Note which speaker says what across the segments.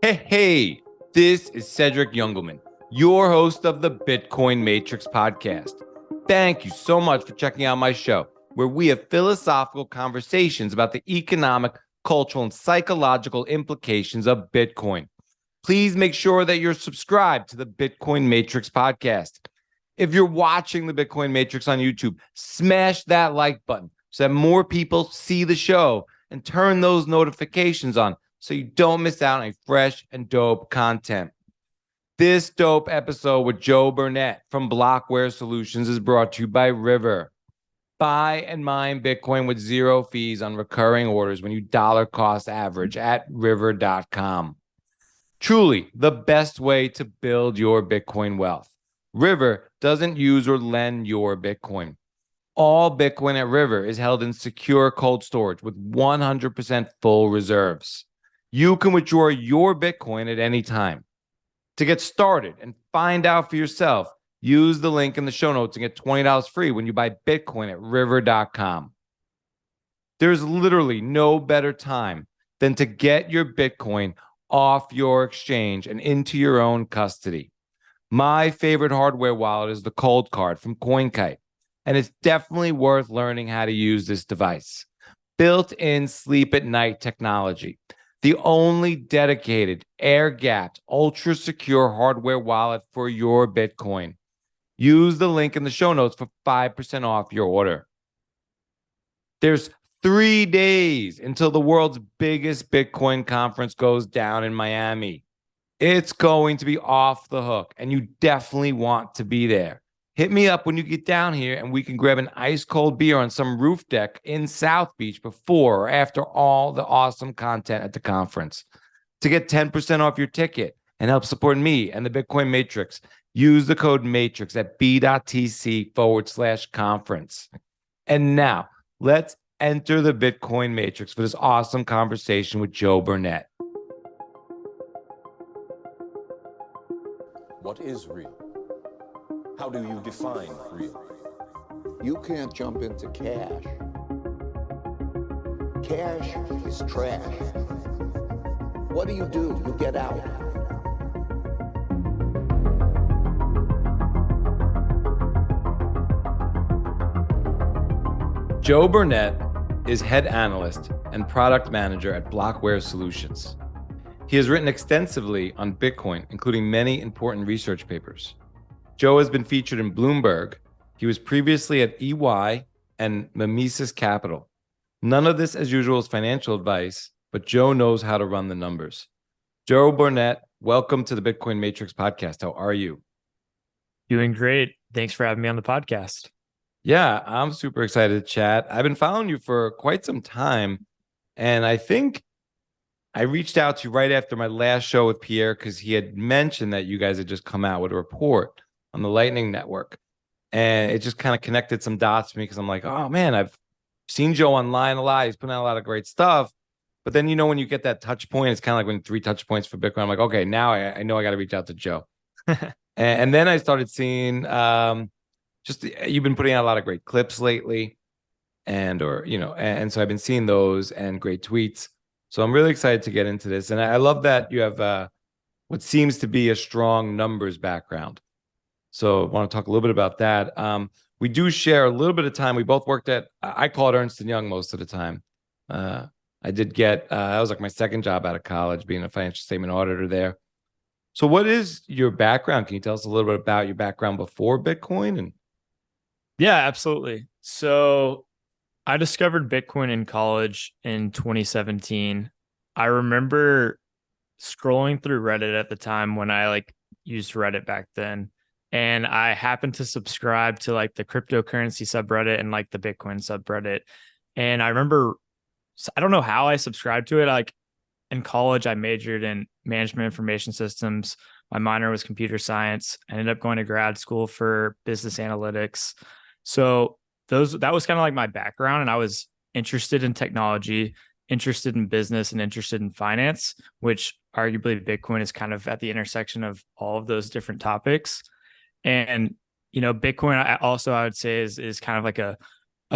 Speaker 1: Hey, this is Cedric Youngelman, your host of the Bitcoin Matrix podcast. Thank you so much for checking out my show, where we have philosophical conversations about the economic, cultural, and psychological implications of Bitcoin. Please make sure that you're subscribed to the Bitcoin Matrix podcast. If you're watching the Bitcoin Matrix on YouTube, smash that like button so that more people see the show, and turn those notifications on so you don't miss out on fresh and dope content. This dope episode with Joe Burnett from Blockware Solutions is brought to you by River. Buy and mine Bitcoin with zero fees on recurring orders when you dollar cost average at river.com. Truly the best way to build your Bitcoin wealth. River doesn't use or lend your Bitcoin. All Bitcoin at River is held in secure cold storage with 100% full reserves. You can withdraw your Bitcoin at any time. To get started and find out for yourself, use the link in the show notes and get $20 free when you buy Bitcoin at river.com. There's literally no better time than to get your Bitcoin off your exchange and into your own custody. My favorite hardware wallet is the Cold Card from CoinKite, and it's definitely worth learning how to use this device. Built-in sleep at night technology. The only dedicated, air-gapped, ultra-secure hardware wallet for your Bitcoin. Use the link in the show notes for 5% off your order. There's 3 days until the world's biggest Bitcoin conference goes down in Miami. It's going to be off the hook, and you definitely want to be there. Hit me up when you get down here and we can grab an ice-cold beer on some roof deck in South Beach before or after all the awesome content at the conference. To get 10% off your ticket and help support me and the Bitcoin Matrix, use the code MATRIX at b.tc/conference. And now, let's enter the Bitcoin Matrix for this awesome conversation with Joe Burnett.
Speaker 2: What is real? How do you define real?
Speaker 3: You can't jump into cash. Cash is trash. What do? You get out.
Speaker 1: Joe Burnett is head analyst and product manager at Blockware Solutions. He has written extensively on Bitcoin, including many important research papers. Joe has been featured in Bloomberg. He was previously at EY and Mimesis Capital. None of this, as usual, is financial advice, but Joe knows how to run the numbers. Joe Burnett, welcome to the Bitcoin Matrix podcast. How are you?
Speaker 4: Doing great. Thanks for having me on the podcast.
Speaker 1: Yeah, I'm super excited to chat. I've been following you for quite some time, and I think I reached out to you right after my last show with Pierre because he had mentioned that you guys had just come out with a report on the Lightning Network. And it just kind of connected some dots for me because I'm like, oh man, I've seen Joe online a lot. He's putting out a lot of great stuff. But then, you know, when you get that touch point, it's kind of like when 3 touch points for Bitcoin. I'm like, okay, now I know I got to reach out to Joe. and then I started seeing you've been putting out a lot of great clips lately. And so I've been seeing those and great tweets. So I'm really excited to get into this. And I love that you have what seems to be a strong numbers background. So I want to talk a little bit about that. We do share a little bit of time. We both worked at, I call it Ernst & Young most of the time. I did get, that was like my second job out of college, being a financial statement auditor there. So what is your background? Can you tell us a little bit about your background before Bitcoin?
Speaker 4: Yeah, absolutely. So I discovered Bitcoin in college in 2017. I remember scrolling through Reddit at the time when I used Reddit back then. And I happened to subscribe to the cryptocurrency subreddit and the Bitcoin subreddit. And I remember, I don't know how I subscribed to it. In college, I majored in management information systems. My minor was computer science. I ended up going to grad school for business analytics. So that was kind of my background. And I was interested in technology, interested in business, and interested in finance, which arguably Bitcoin is kind of at the intersection of all of those different topics. And, Bitcoin I would say is kind of like a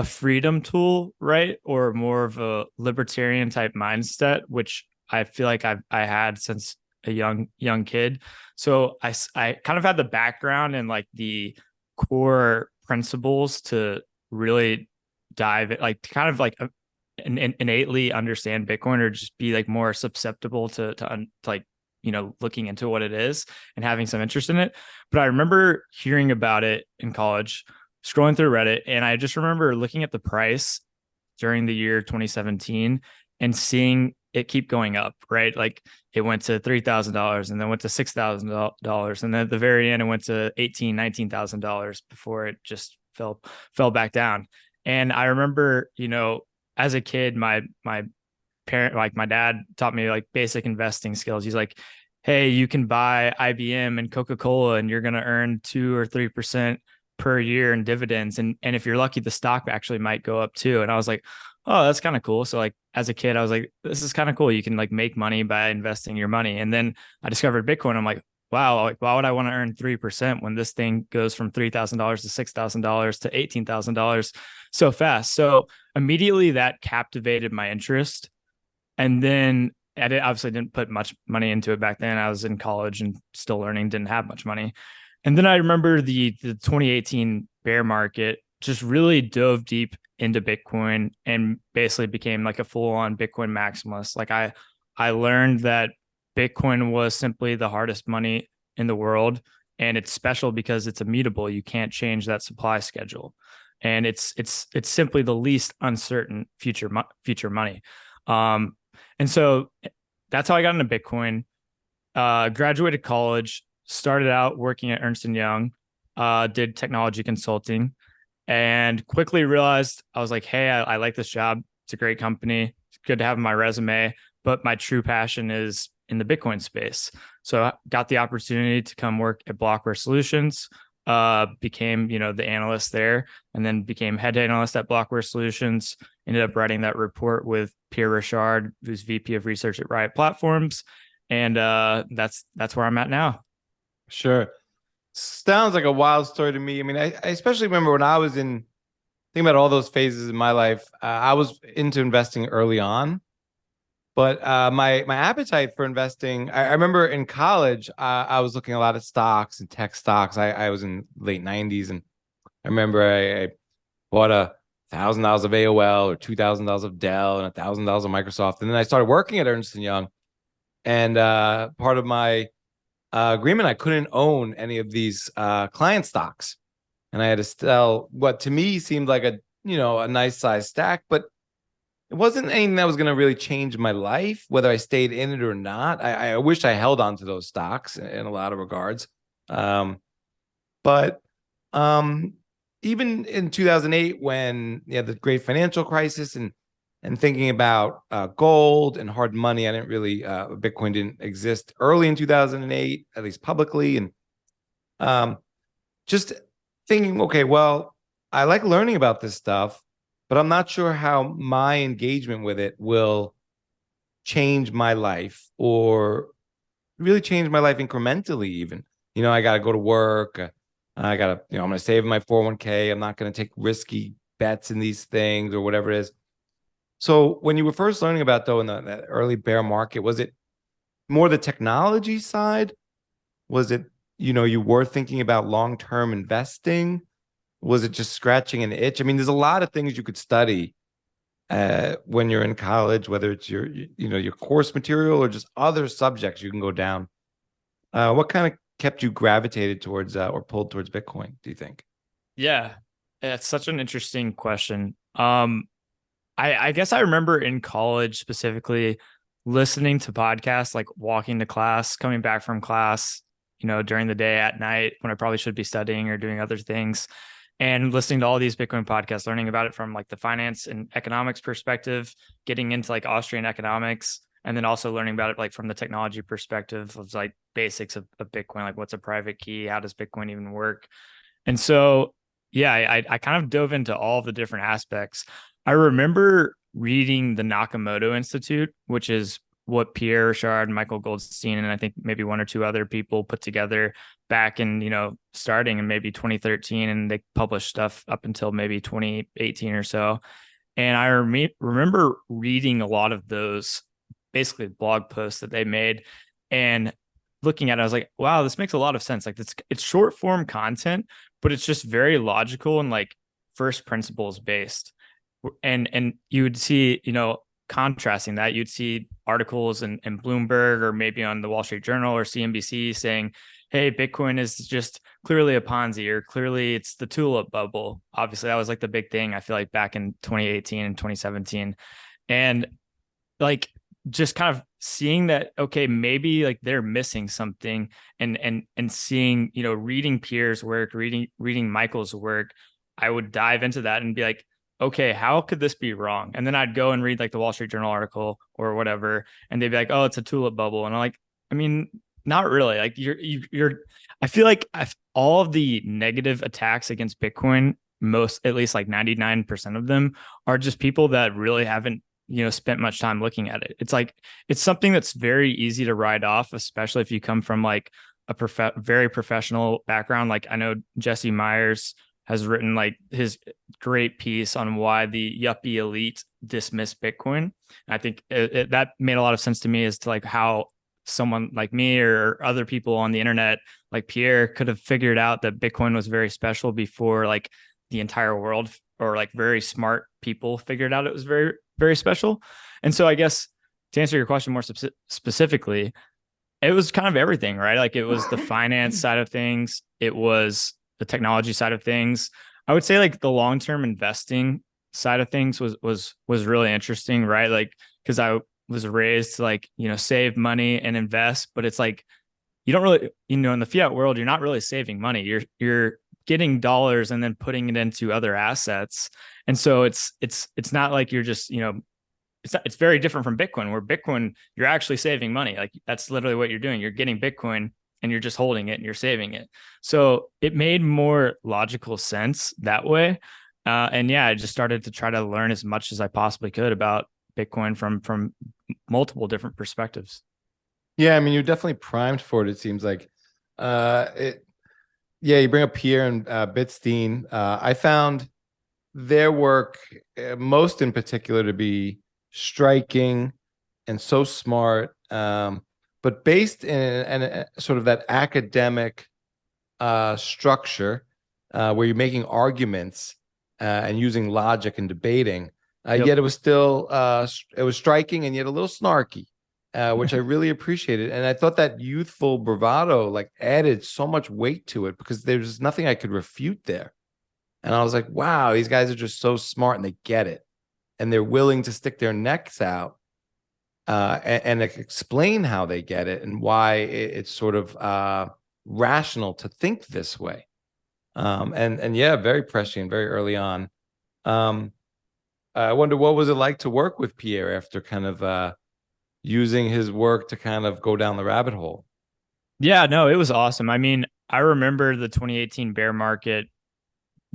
Speaker 4: freedom tool, right? Or more of a libertarian type mindset, which I feel like I had since a young kid. So I kind of had the background and like the core principles to really dive it, like kind of like innately understand Bitcoin, or just be like more susceptible to like, looking into what it is and having some interest in it. But I remember hearing about it in college, scrolling through Reddit, and I just remember looking at the price during the year 2017 and seeing it keep going up, right? Like it went to $3,000 and then went to $6,000. And then at the very end, it went to $18,000, $19,000 before it just fell back down. And I remember, as a kid, my parent, like my dad, taught me like basic investing skills. He's like, hey, you can buy IBM and Coca-Cola and you're going to earn 2 or 3% per year in dividends. And if you're lucky, the stock actually might go up too. And I was like, oh, that's kind of cool. So like as a kid, I was like, this is kind of cool. You can like make money by investing your money. And then I discovered Bitcoin. I'm like, wow, like why would I want to earn 3% when this thing goes from $3,000 to $6,000 to $18,000 so fast? So immediately that captivated my interest. And then obviously didn't put much money into it back then. I was in college and still learning, didn't have much money. And then I remember the 2018 bear market just really dove deep into Bitcoin and basically became like a full-on Bitcoin maximalist. Like I learned that Bitcoin was simply the hardest money in the world, and it's special because it's immutable. You can't change that supply schedule, and it's simply the least uncertain future money. And so that's how I got into Bitcoin. Graduated college, started out working at Ernst & Young, did technology consulting, and quickly realized I was like, hey, I like this job. It's a great company. It's good to have on my resume, but my true passion is in the Bitcoin space. So I got the opportunity to come work at Blockware Solutions, became, the analyst there, and then became head analyst at Blockware Solutions, ended up writing that report with Pierre Rochard, who's VP of research at Riot Platforms. And that's where I'm at now.
Speaker 1: Sure. Sounds like a wild story to me. I mean, I especially remember when I was thinking about all those phases in my life, I was into investing early on. But my appetite for investing, I remember in college, I was looking a lot at stocks and tech stocks. I was in late 90s, and I remember I bought $1,000 of AOL or $2,000 of Dell and $1,000 of Microsoft. And then I started working at Ernst & Young. And part of my agreement, I couldn't own any of these client stocks. And I had to sell what to me seemed like a nice size stack, but it wasn't anything that was going to really change my life, whether I stayed in it or not. I wish I held on to those stocks in a lot of regards. But even in 2008, when the great financial crisis and thinking about gold and hard money, I didn't really, Bitcoin didn't exist early in 2008, at least publicly. And just thinking, okay, well, I like learning about this stuff, but I'm not sure how my engagement with it will change my life, or really change my life incrementally even. I got to go to work. I got to, I'm going to save my 401k. I'm not going to take risky bets in these things or whatever it is. So when you were first learning about, though, in that early bear market, was it more the technology side? Was it, you were thinking about long-term investing? Was it just scratching an itch? I mean, there's a lot of things you could study when you're in college, whether it's your course material or just other subjects you can go down. What kind of kept you gravitated towards or pulled towards Bitcoin, do you think?
Speaker 4: Yeah, it's such an interesting question. I guess I remember in college specifically listening to podcasts, like walking to class, coming back from class, during the day, at night, when I probably should be studying or doing other things, and listening to all these Bitcoin podcasts, learning about it from like the finance and economics perspective, getting into like Austrian economics, and then also learning about it like from the technology perspective of like basics of Bitcoin, like what's a private key, how does Bitcoin even work? And so, yeah, I kind of dove into all of the different aspects. I remember reading the Nakamoto Institute, which is what Pierre Rochard, Michael Goldstein, and I think maybe one or two other people put together back in, starting in maybe 2013, and they published stuff up until maybe 2018 or so. And I remember reading a lot of those basically blog posts that they made And looking at it, I was like, wow, this makes a lot of sense. Like it's short form content, but it's just very logical and like first principles based. And you would see, contrasting that, you'd see articles in Bloomberg or maybe on the Wall Street Journal or CNBC saying, hey, Bitcoin is just clearly a Ponzi, or clearly it's the tulip bubble. Obviously, that was like the big thing, I feel like, back in 2018 and 2017. And like just kind of seeing that, okay, maybe like they're missing something, and seeing, reading Pierre's work, reading Michael's work, I would dive into that and be like, okay, how could this be wrong? And then I'd go and read like the Wall Street Journal article or whatever, and they'd be like, oh, it's a tulip bubble. And I'm like, I mean, not really. Like I feel like all of the negative attacks against Bitcoin, at least like 99% of them, are just people that really haven't, spent much time looking at it. It's like, it's something that's very easy to write off, especially if you come from like a very professional background. Like I know Jesse Myers has written like his great piece on why the yuppie elite dismiss Bitcoin. And I think that made a lot of sense to me as to like how someone like me or other people on the internet, like Pierre, could have figured out that Bitcoin was very special before like the entire world, or like very smart people, figured out it was very, very special. And so I guess to answer your question more specifically, it was kind of everything, right? Like it was the finance side of things. It was the technology side of things. I would say like the long-term investing side of things was really interesting, right? Like, because I was raised to like, save money and invest, but it's like, you don't really, in the fiat world, you're not really saving money. You're getting dollars and then putting it into other assets. And so it's not like you're just, it's very different from Bitcoin, where Bitcoin, you're actually saving money. Like that's literally what you're doing. You're getting Bitcoin and you're just holding it and you're saving it. So it made more logical sense that way. And yeah, I just started to try to learn as much as I possibly could about Bitcoin from multiple different perspectives.
Speaker 1: Yeah, I mean, you're definitely primed for it. It seems like, you bring up Pierre and Bitstein. I found their work, most in particular, to be striking and so smart, but based in sort of that academic structure where you're making arguments and using logic and debating.
Speaker 4: Yep.
Speaker 1: Yet it was still it was striking and yet a little snarky, which I really appreciated. And I thought that youthful bravado like added so much weight to it, because there's nothing I could refute there. And I was like, wow, these guys are just so smart and they get it. And they're willing to stick their necks out and explain how they get it and why it's sort of rational to think this way. And yeah, very prescient, very early on. I wonder, what was it like to work with Pierre after kind of using his work to kind of go down the rabbit hole?
Speaker 4: Yeah, no, it was awesome. I mean, I remember the 2018 bear market,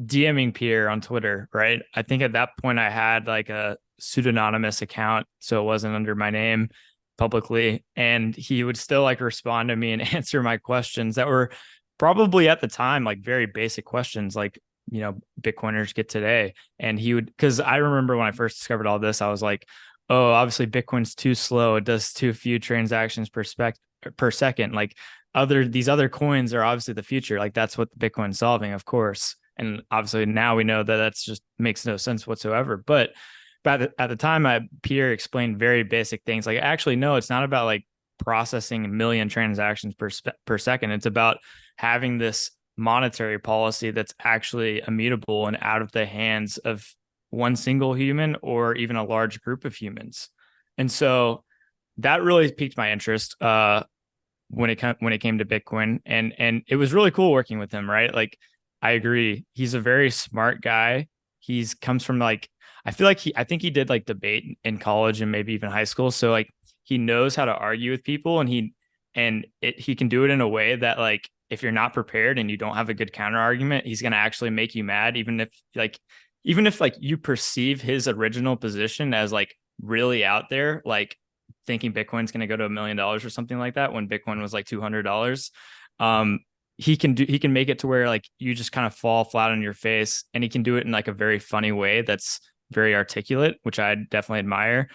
Speaker 4: DMing Pierre on Twitter, right? I think at that point I had like a pseudonymous account, so it wasn't under my name publicly. And he would still like respond to me and answer my questions that were probably at the time like very basic questions, like, Bitcoiners get today. And he would, because I remember when I first discovered all this, I was like, oh, obviously Bitcoin's too slow. It does too few transactions per second. Like these other coins are obviously the future. Like that's what Bitcoin's solving, of course. And obviously now we know that that's just makes no sense whatsoever. But at the time, Pierre explained very basic things. Like, actually, no, it's not about like processing a million transactions per second. It's about having this monetary policy that's actually immutable and out of the hands of one single human or even a large group of humans. And so that really piqued my interest when it came to Bitcoin. And it was really cool working with him, right? Like, I agree. He's a very smart guy. Comes from like, I think he did like debate in college and maybe even high school. So like he knows how to argue with people, and he can do it in a way that like, if you're not prepared and you don't have a good counter argument, he's going to actually make you mad. Even if you perceive his original position as like really out there, like thinking Bitcoin's going to go to $1 million or something like that, when Bitcoin was like $200. He can make it to where like you just kind of fall flat on your face, and he can do it in like a very funny way that's very articulate, which I definitely admire.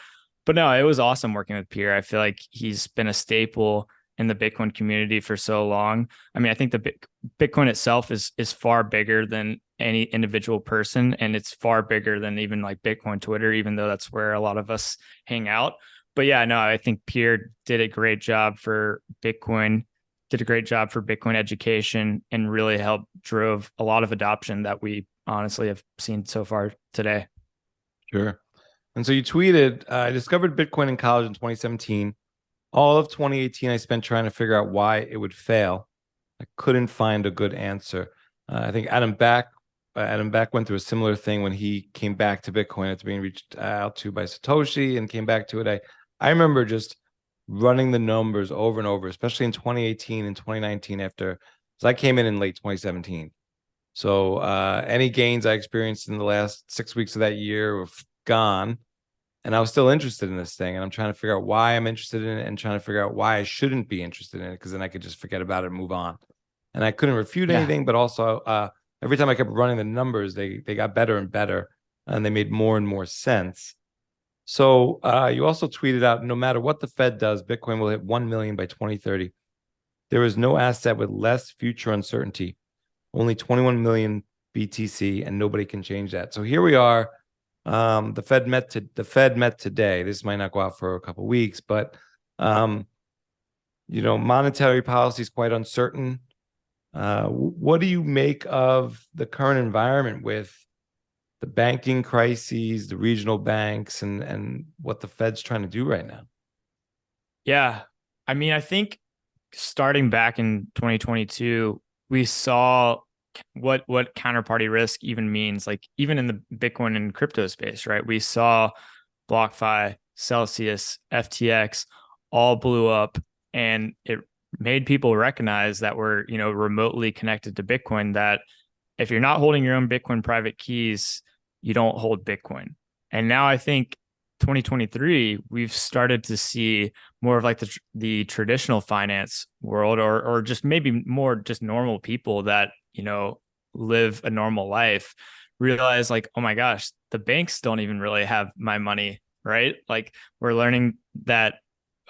Speaker 4: But no, it was awesome working with Pierre. I feel like he's been a staple in the Bitcoin community for so long. I mean, I think the Bitcoin itself is far bigger than any individual person, and it's far bigger than even like Bitcoin Twitter, even though that's where a lot of us hang out. But yeah, no, I think Pierre did a great job for Bitcoin, did a great job for Bitcoin education, and really helped drove a lot of adoption that we honestly have seen so far today.
Speaker 1: Sure. And so you tweeted, I discovered Bitcoin in college in 2017. All of 2018, I spent trying to figure out why it would fail. I couldn't find a good answer. I think Adam Back went through a similar thing when he came back to Bitcoin after being reached out to by Satoshi and came back to it. I remember just running the numbers over and over, especially in 2018 and 2019 because I came in late 2017. So any gains I experienced in the last 6 weeks of that year were gone. And I was still interested in this thing. And I'm trying to figure out why I'm interested in it and trying to figure out why I shouldn't be interested in it, because then I could just forget about it and move on. And I couldn't refute anything, but also every time I kept running the numbers, they got better and better, and they made more and more sense. So you also tweeted out, no matter what the Fed does, Bitcoin will hit 1 million by 2030. There is no asset with less future uncertainty. Only 21 million BTC, and nobody can change that. So here we are. The Fed met today. This might not go out for a couple of weeks, but monetary policy is quite uncertain. What do you make of the current environment with the banking crises, the regional banks, and what the Fed's trying to do right now?
Speaker 4: Yeah, I mean, I think starting back in 2022, we saw what counterparty risk even means, like even in the Bitcoin and crypto space, right? We saw BlockFi, Celsius, FTX all blew up, and it made people recognize that we're, remotely connected to Bitcoin, that if you're not holding your own Bitcoin private keys, you don't hold Bitcoin. And now I think 2023, we've started to see more of like the traditional finance world, or just maybe more just normal people that, live a normal life, realize like, oh my gosh, the banks don't even really have my money, right? Like we're learning that,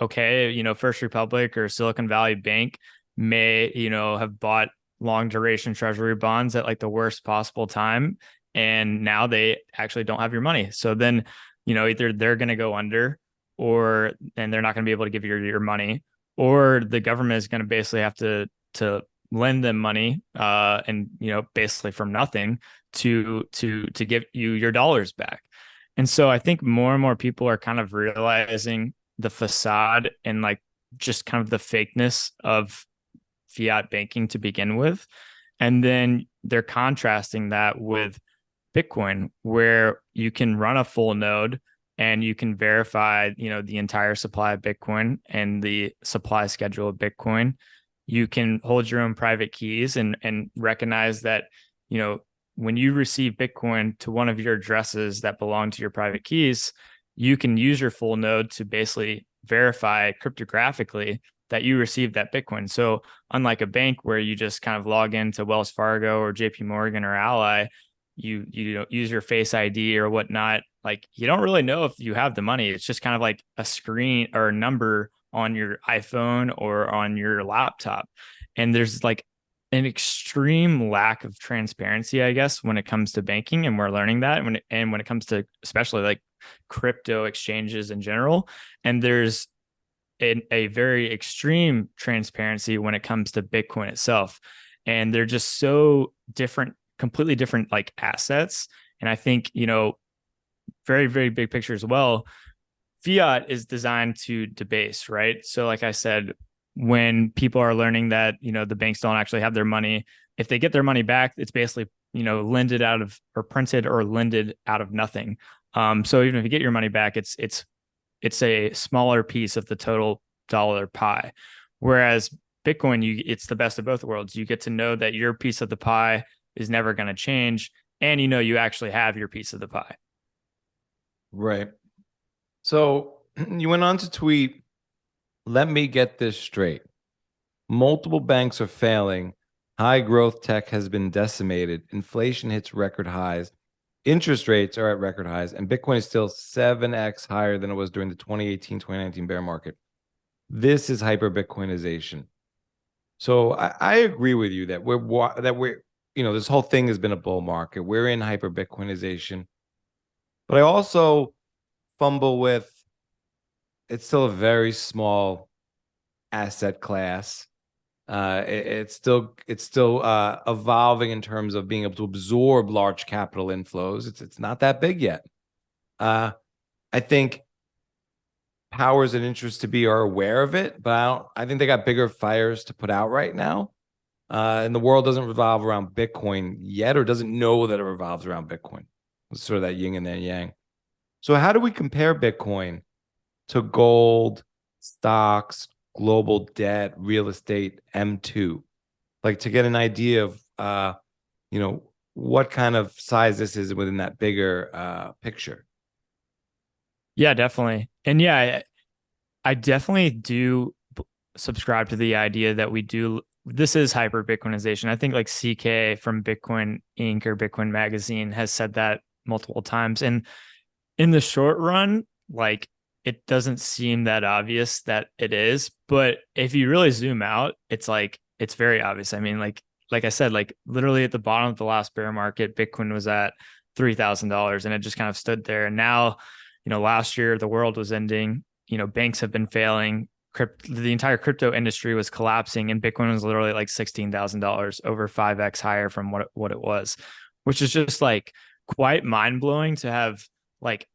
Speaker 4: okay, First Republic or Silicon Valley Bank may, have bought long duration treasury bonds at like the worst possible time, and now they actually don't have your money. So then, either they're going to go under, and they're not going to be able to give you your money, or the government is going to basically have to lend them money, and basically from nothing to give you your dollars back. And so I think more and more people are kind of realizing the facade and like just kind of the fakeness of fiat banking to begin with, and then they're contrasting that with Bitcoin, where you can run a full node and you can verify, the entire supply of Bitcoin and the supply schedule of Bitcoin. You can hold your own private keys and recognize that, when you receive Bitcoin to one of your addresses that belong to your private keys, you can use your full node to basically verify cryptographically that you received that Bitcoin. So unlike a bank where you just kind of log into Wells Fargo or JP Morgan or Ally, you use your Face ID or whatnot, like you don't really know if you have the money. It's just kind of like a screen or a number on your iPhone or on your laptop. And there's like an extreme lack of transparency, I guess, when it comes to banking. And we're learning that when it comes to especially like crypto exchanges in general. And there's a very extreme transparency when it comes to Bitcoin itself. And they're just so different, completely different like assets. And I think, very, very big picture as well, fiat is designed to debase, right? So like I said, when people are learning that, the banks don't actually have their money, if they get their money back, it's basically, lended out of, or printed or lended out of nothing. So even if you get your money back, it's a smaller piece of the total dollar pie. Whereas Bitcoin, it's the best of both worlds. You get to know that your piece of the pie is never going to change, and you actually have your piece of the pie.
Speaker 1: Right. So you went on to tweet, let me get this straight. Multiple banks are failing. High growth tech has been decimated. Inflation hits record highs. Interest rates are at record highs, and Bitcoin is still 7x higher than it was during the 2018-2019 bear market. This is hyper-Bitcoinization. So I agree with you that we're this whole thing has been a bull market. We're in hyper-Bitcoinization. But I also fumble with it's still a very small asset class. It's still evolving in terms of being able to absorb large capital inflows. It's not that big yet. I think powers and interests to be are aware of it, but I think they got bigger fires to put out right now. And the world doesn't revolve around Bitcoin yet, or doesn't know that it revolves around Bitcoin. It's sort of that yin and that yang. So how do we compare Bitcoin to gold, stocks, global debt, real estate, M2? Like, to get an idea of what kind of size this is within that bigger picture.
Speaker 4: Yeah, definitely. And yeah, I definitely do subscribe to the idea that this is hyper Bitcoinization. I think like CK from Bitcoin Inc. or Bitcoin Magazine has said that multiple times. And in the short run, like, it doesn't seem that obvious that it is. But if you really zoom out, it's very obvious. I mean, like I said, like literally at the bottom of the last bear market, Bitcoin was at $3,000 and it just kind of stood there. And now, last year the world was ending, banks have been failing. The entire crypto industry was collapsing, and Bitcoin was literally like $16,000, over 5x higher from what it was, which is just like quite mind blowing to have. Like,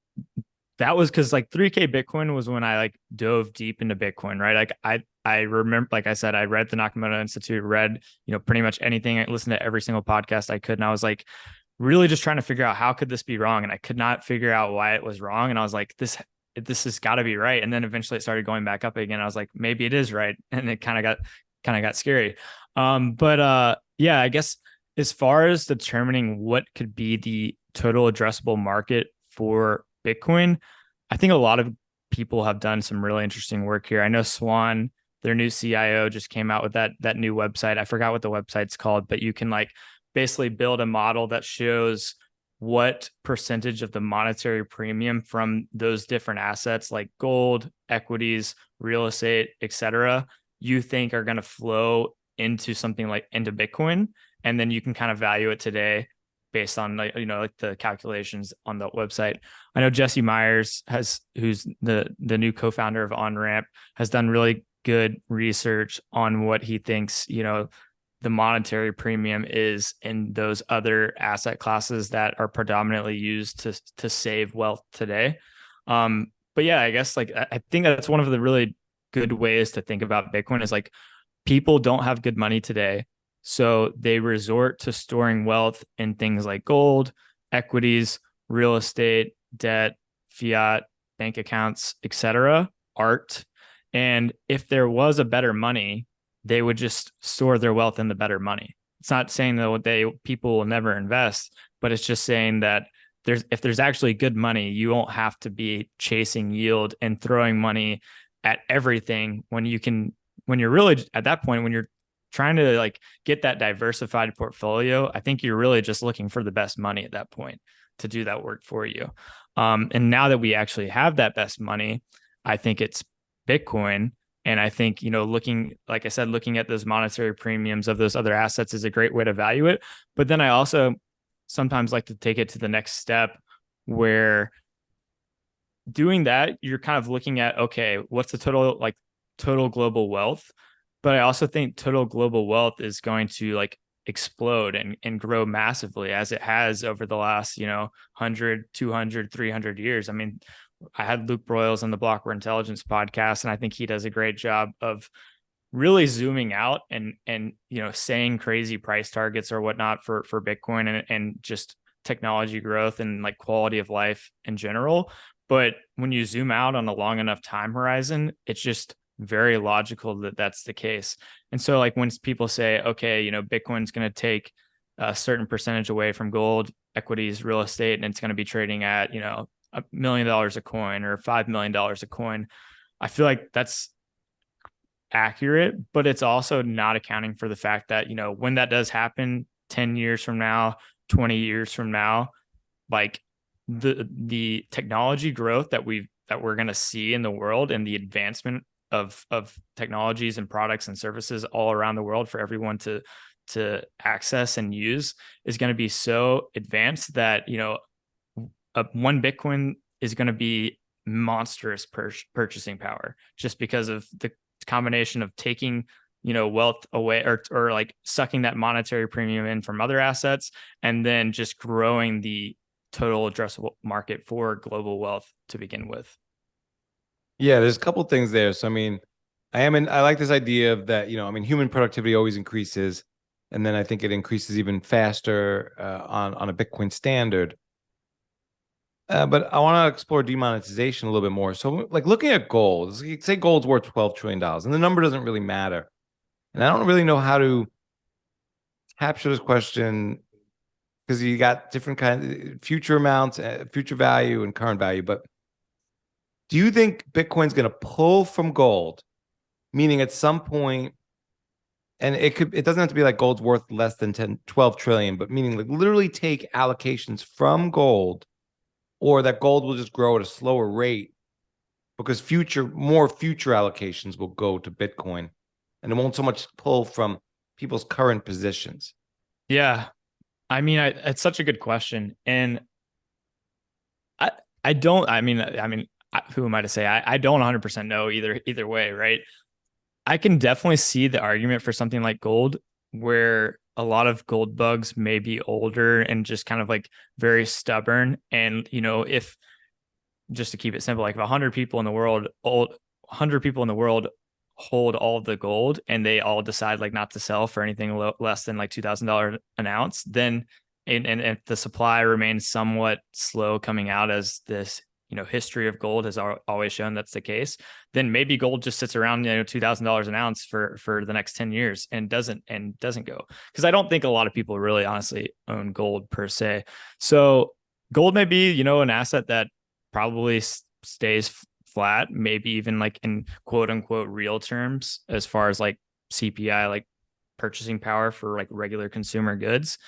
Speaker 4: that was because like 3K Bitcoin was when I like dove deep into Bitcoin, right? Like I remember, like I said, I read the Nakamoto Institute, read pretty much anything. I listened to every single podcast I could, and I was like really just trying to figure out how could this be wrong, and I could not figure out why it was wrong. And I was like, this has got to be right. And then eventually it started going back up again. I was like, maybe it is right, and it kind of got scary. Yeah, I guess as far as determining what could be the total addressable market for Bitcoin, I think a lot of people have done some really interesting work here. I know Swan, their new CIO, just came out with that new website. I forgot what the website's called, but you can like basically build a model that shows what percentage of the monetary premium from those different assets like gold, equities, real estate, etc., you think are going to flow into something like into Bitcoin. And then you can kind of value it today based on like the calculations on the website. I know Jesse Myers who's the new co-founder of OnRamp, has done really good research on what he thinks the monetary premium is in those other asset classes that are predominantly used to save wealth today. But yeah, I guess like I think that's one of the really good ways to think about Bitcoin is like people don't have good money today, so they resort to storing wealth in things like gold, equities, real estate, debt, fiat, bank accounts, etc., art. And if there was a better money, they would just store their wealth in the better money. It's not saying that people will never invest, but it's just saying that if there's actually good money, you won't have to be chasing yield and throwing money at everything when you're really at that point, when you're trying to like get that diversified portfolio, I think you're really just looking for the best money at that point to do that work for you. And now that we actually have that best money, I think it's Bitcoin. And I think, looking at those monetary premiums of those other assets is a great way to value it. But then I also sometimes like to take it to the next step, where doing that, you're kind of looking at, okay, what's the total global wealth? But I also think total global wealth is going to like explode and grow massively as it has over the last, 100, 200, 300 years. I mean, I had Luke Broyles on the Blockware Intelligence podcast, and I think he does a great job of really zooming out and saying crazy price targets or whatnot for Bitcoin and just technology growth and like quality of life in general. But when you zoom out on a long enough time horizon, it's just very logical that that's the case. And so like when people say, okay, Bitcoin's going to take a certain percentage away from gold, equities, real estate, and it's going to be trading at, $1 million a coin or $5 million a coin, I feel like that's accurate, but it's also not accounting for the fact that, when that does happen 10 years from now, 20 years from now, like the technology growth that we're going to see in the world and the advancement of technologies and products and services all around the world for everyone to access and use is going to be so advanced that, you know, one Bitcoin is going to be monstrous purchasing power just because of the combination of taking, you know, wealth away or like sucking that monetary premium in from other assets, and then just growing the total addressable market for global wealth to begin with.
Speaker 1: Yeah, there's a couple things there. So, I mean, I like this idea of that, you know, I mean, human productivity always increases. And then I think it increases even faster on a Bitcoin standard. But I want to explore demonetization a little bit more. So, like looking at gold, say gold's worth $12 trillion, and the number doesn't really matter. And I don't really know how to capture this question because you got different kinds, future amounts, future value, and current value. But do you think Bitcoin's going to pull from gold, meaning at some point, and it doesn't have to be like gold's worth less than 12 trillion, but meaning like literally take allocations from gold, or that gold will just grow at a slower rate because more future allocations will go to Bitcoin, and it won't so much pull from people's current positions?
Speaker 4: Yeah. I mean, it's such a good question. And I don't, I mean, who am I to say? I don't 100% know either way, right? I can definitely see the argument for something like gold, where a lot of gold bugs may be older and just kind of like very stubborn. And, you know, if just to keep it simple, like if 100 people in the world, 100 people in the world hold all of the gold and they all decide like not to sell for anything less than like $2,000 an ounce, then and if the supply remains somewhat slow coming out, as this, you know, history of gold has always shown that's the case, then maybe gold just sits around, you know, $2,000 an ounce for the next 10 years and doesn't go. Because I don't think a lot of people really honestly own gold per se. So gold may be, you know, an asset that probably stays flat, maybe even like in quote unquote real terms, as far as like CPI, like purchasing power for like regular consumer goods.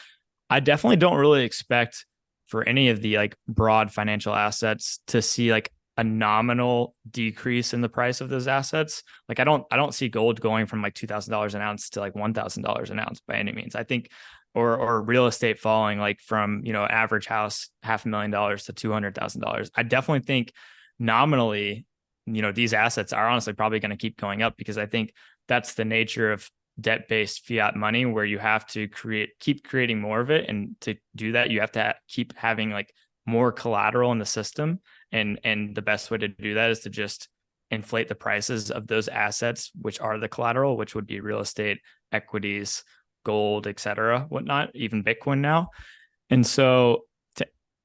Speaker 4: I definitely don't really expect for any of the like broad financial assets to see like a nominal decrease in the price of those assets. Like I don't see gold going from like $2,000 an ounce to like $1,000 an ounce by any means. I think, or real estate falling like from, you know, average house $500,000 to $200,000. I definitely think nominally, you know, these assets are honestly probably going to keep going up, because I think that's the nature of debt-based fiat money, where you have to keep creating more of it. And to do that, you have to keep having like more collateral in the system. And the best way to do that is to just inflate the prices of those assets, which are the collateral, which would be real estate, equities, gold, et cetera, whatnot, even Bitcoin now. And so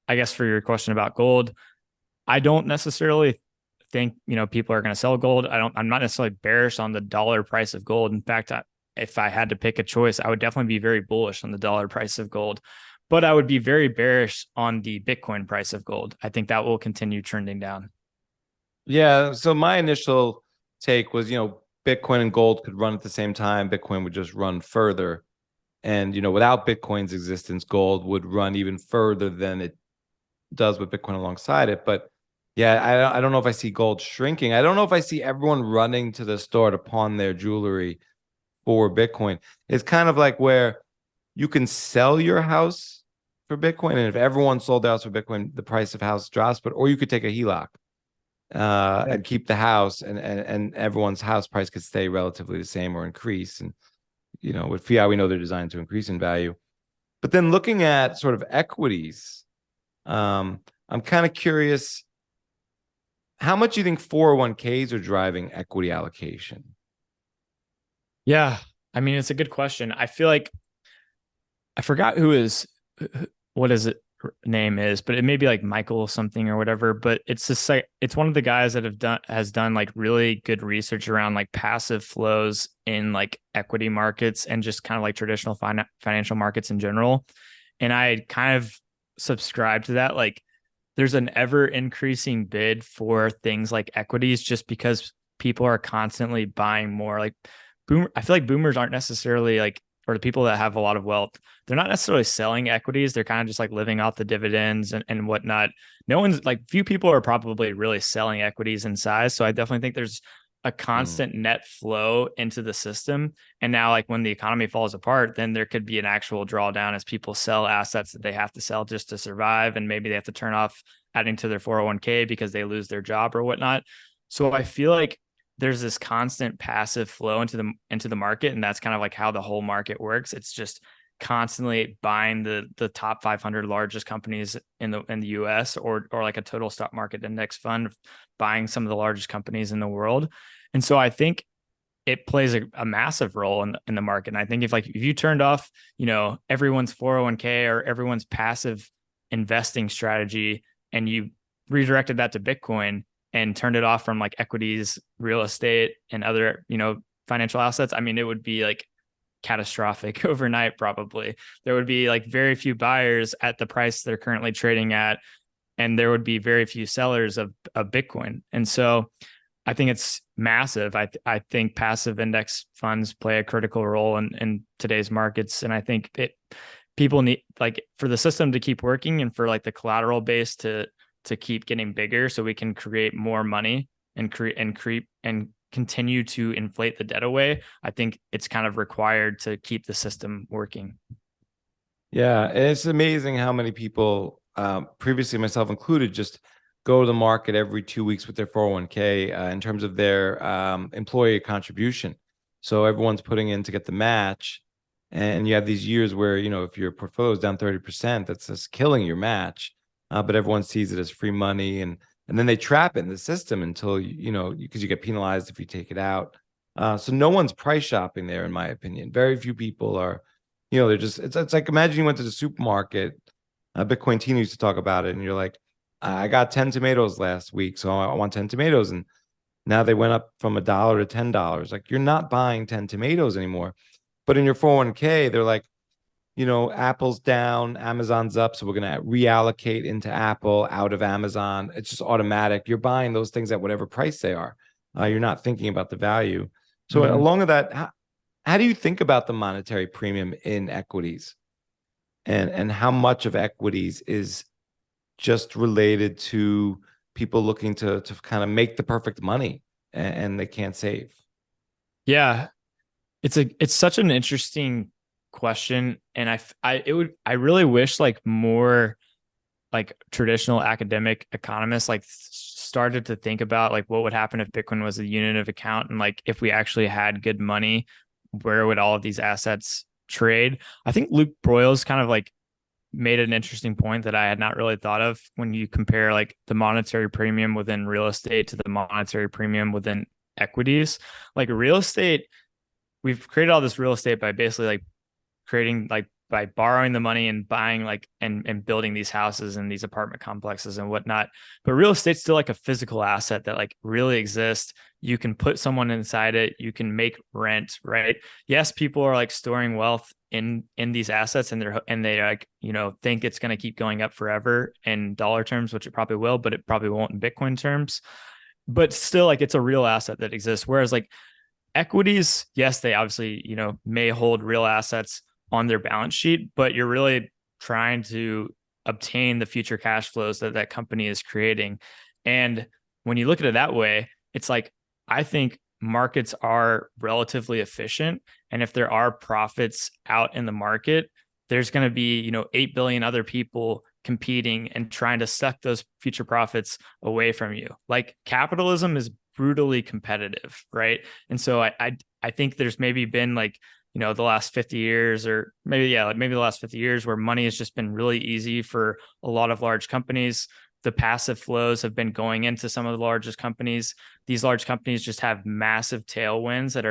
Speaker 4: I guess for your question about gold, I don't necessarily think, you know, people are going to sell gold. I'm not necessarily bearish on the dollar price of gold. In fact, if I had to pick a choice, I would definitely be very bullish on the dollar price of gold, but I would be very bearish on the Bitcoin price of gold. I think that will continue trending down.
Speaker 1: Yeah. So my initial take was, you know, Bitcoin and gold could run at the same time. Bitcoin would just run further. And, you know, without Bitcoin's existence, gold would run even further than it does with Bitcoin alongside it. But yeah, I don't know if I see gold shrinking. I don't know if I see everyone running to the store to pawn their jewelry for Bitcoin. It's kind of like where you can sell your house for Bitcoin, and if everyone sold their house for Bitcoin, the price of house drops. But or you could take a HELOC and keep the house, and everyone's house price could stay relatively the same or increase. And you know, with fiat, we know they're designed to increase in value. But then looking at sort of equities, I'm kind of curious, how much do you think 401ks are driving equity allocation?
Speaker 4: Yeah. I mean, it's a good question. I feel like I forgot what his name is, but it may be like Michael something or whatever, but it's just like, it's one of the guys that has done like really good research around like passive flows in like equity markets and just kind of like traditional financial markets in general. And I kind of subscribe to that. Like there's an ever increasing bid for things like equities, just because people are constantly buying more. Like I feel like boomers aren't necessarily like, or the people that have a lot of wealth, they're not necessarily selling equities. They're kind of just like living off the dividends and whatnot. No one's like, few people are probably really selling equities in size. So I definitely think there's a constant net flow into the system. And now, like when the economy falls apart, then there could be an actual drawdown as people sell assets that they have to sell just to survive. And maybe they have to turn off adding to their 401k because they lose their job or whatnot. So I feel like there's this constant passive flow into the market. And that's kind of like how the whole market works. It's just constantly buying the top 500 largest companies in the US, or like a total stock market index fund buying some of the largest companies in the world. And so I think it plays a massive role in the market. And I think if you turned off, everyone's 401k or everyone's passive investing strategy, and you redirected that to Bitcoin and turned it off from like equities, real estate, and other, financial assets, I mean, it would be like catastrophic overnight. Probably there would be like very few buyers at the price they're currently trading at, and there would be very few sellers of Bitcoin. And so I think it's massive. I think passive index funds play a critical role in today's markets. And I think people need, like, for the system to keep working and for like the collateral base to keep getting bigger so we can create more money and continue to inflate the debt away. I think it's kind of required to keep the system working.
Speaker 1: Yeah, and it's amazing how many people, previously myself included, just go to the market every 2 weeks with their 401k in terms of their employee contribution. So everyone's putting in to get the match. And you have these years where, if your portfolio is down 30%, that's just killing your match. But everyone sees it as free money. And then they trap it in the system until, because you get penalized if you take it out. So no one's price shopping there, in my opinion. Very few people are, they're just, it's like, imagine you went to the supermarket. Bitcoin Tina used to talk about it. And you're like, I got 10 tomatoes last week, so I want 10 tomatoes. And now they went up from $1 to $10. Like, you're not buying 10 tomatoes anymore. But in your 401k, they're like, Apple's down, Amazon's up, so we're going to reallocate into Apple out of Amazon. It's just automatic. You're buying those things at whatever price they are. You're not thinking about the value. So along with that, how do you think about the monetary premium in equities? And how much of equities is just related to people looking to kind of make the perfect money and they can't save?
Speaker 4: Yeah, it's such an interesting question. And I really wish like more like traditional academic economists like started to think about like what would happen if Bitcoin was a unit of account, and like if we actually had good money, where would all of these assets trade? I think Luke Broyles kind of like made an interesting point that I had not really thought of when you compare like the monetary premium within real estate to the monetary premium within equities. Like real estate, we've created all this real estate by basically like creating, like, by borrowing the money and buying like and building these houses and these apartment complexes and whatnot. But real estate's still like a physical asset that like really exists. You can put someone inside it. You can make rent, right? Yes, people are like storing wealth in these assets, and they like, think it's going to keep going up forever in dollar terms, which it probably will, but it probably won't in Bitcoin terms. But still, like, it's a real asset that exists. Whereas like equities, yes, they obviously, may hold real assets on their balance sheet, but you're really trying to obtain the future cash flows that company is creating. And when you look at it that way, it's like, I think markets are relatively efficient. And if there are profits out in the market, there's going to be, 8 billion other people competing and trying to suck those future profits away from you. Like, capitalism is brutally competitive, right? And so I think there's maybe been like, the last 50 years, or maybe the last 50 years, where money has just been really easy for a lot of large companies. The passive flows have been going into some of the largest companies. These large companies just have massive tailwinds that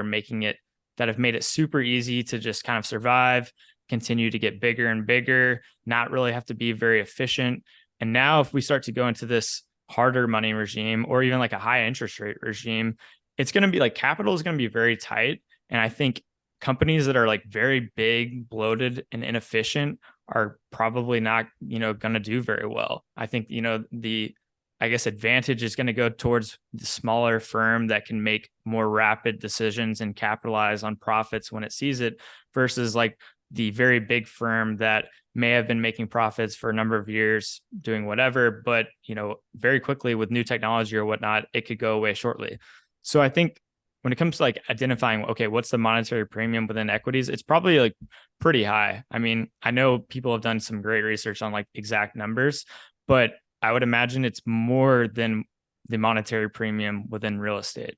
Speaker 4: have made it super easy to just kind of survive, continue to get bigger and bigger, not really have to be very efficient. And now if we start to go into this harder money regime, or even like a high interest rate regime, it's going to be like, capital is going to be very tight. And I think companies that are like very big, bloated, and inefficient are probably not, going to do very well. I think, the advantage is going to go towards the smaller firm that can make more rapid decisions and capitalize on profits when it sees it, versus like the very big firm that may have been making profits for a number of years doing whatever, but, very quickly with new technology or whatnot, it could go away shortly. So I think when it comes to like identifying, okay, what's the monetary premium within equities, it's probably like pretty high. I mean, I know people have done some great research on like exact numbers, but I would imagine it's more than the monetary premium within real estate.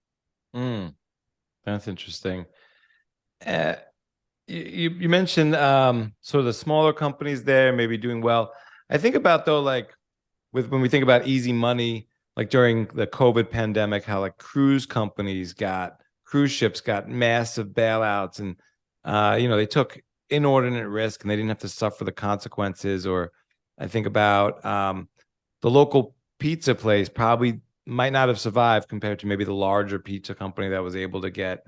Speaker 1: That's interesting. You mentioned sort of the smaller companies there maybe doing well. I think about though, like when we think about easy money, like during the COVID pandemic, how like cruise ships got massive bailouts, and they took inordinate risk and they didn't have to suffer the consequences. Or I think about the local pizza place probably might not have survived compared to maybe the larger pizza company that was able to get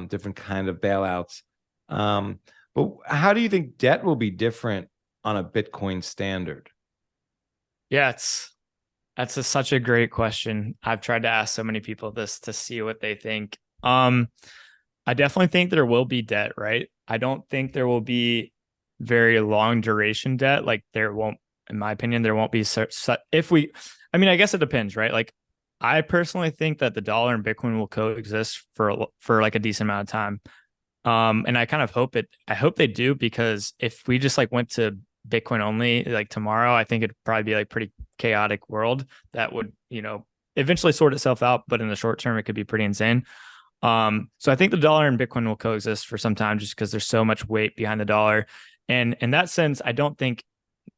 Speaker 1: different kind of bailouts. But how do you think debt will be different on a Bitcoin standard?
Speaker 4: Yeah, that's such a great question. I've tried to ask so many people this to see what they think. I definitely think there will be debt, right? I don't think there will be very long duration debt. Like there won't, in my opinion, there won't be I mean, I guess it depends, right? Like I personally think that the dollar and Bitcoin will coexist for like a decent amount of time. And I kind of I hope they do, because if we just like went to Bitcoin only like tomorrow, I think it'd probably be like pretty chaotic world that would, eventually sort itself out. But in the short term, it could be pretty insane. So I think the dollar and Bitcoin will coexist for some time just because there's so much weight behind the dollar. And in that sense, I don't think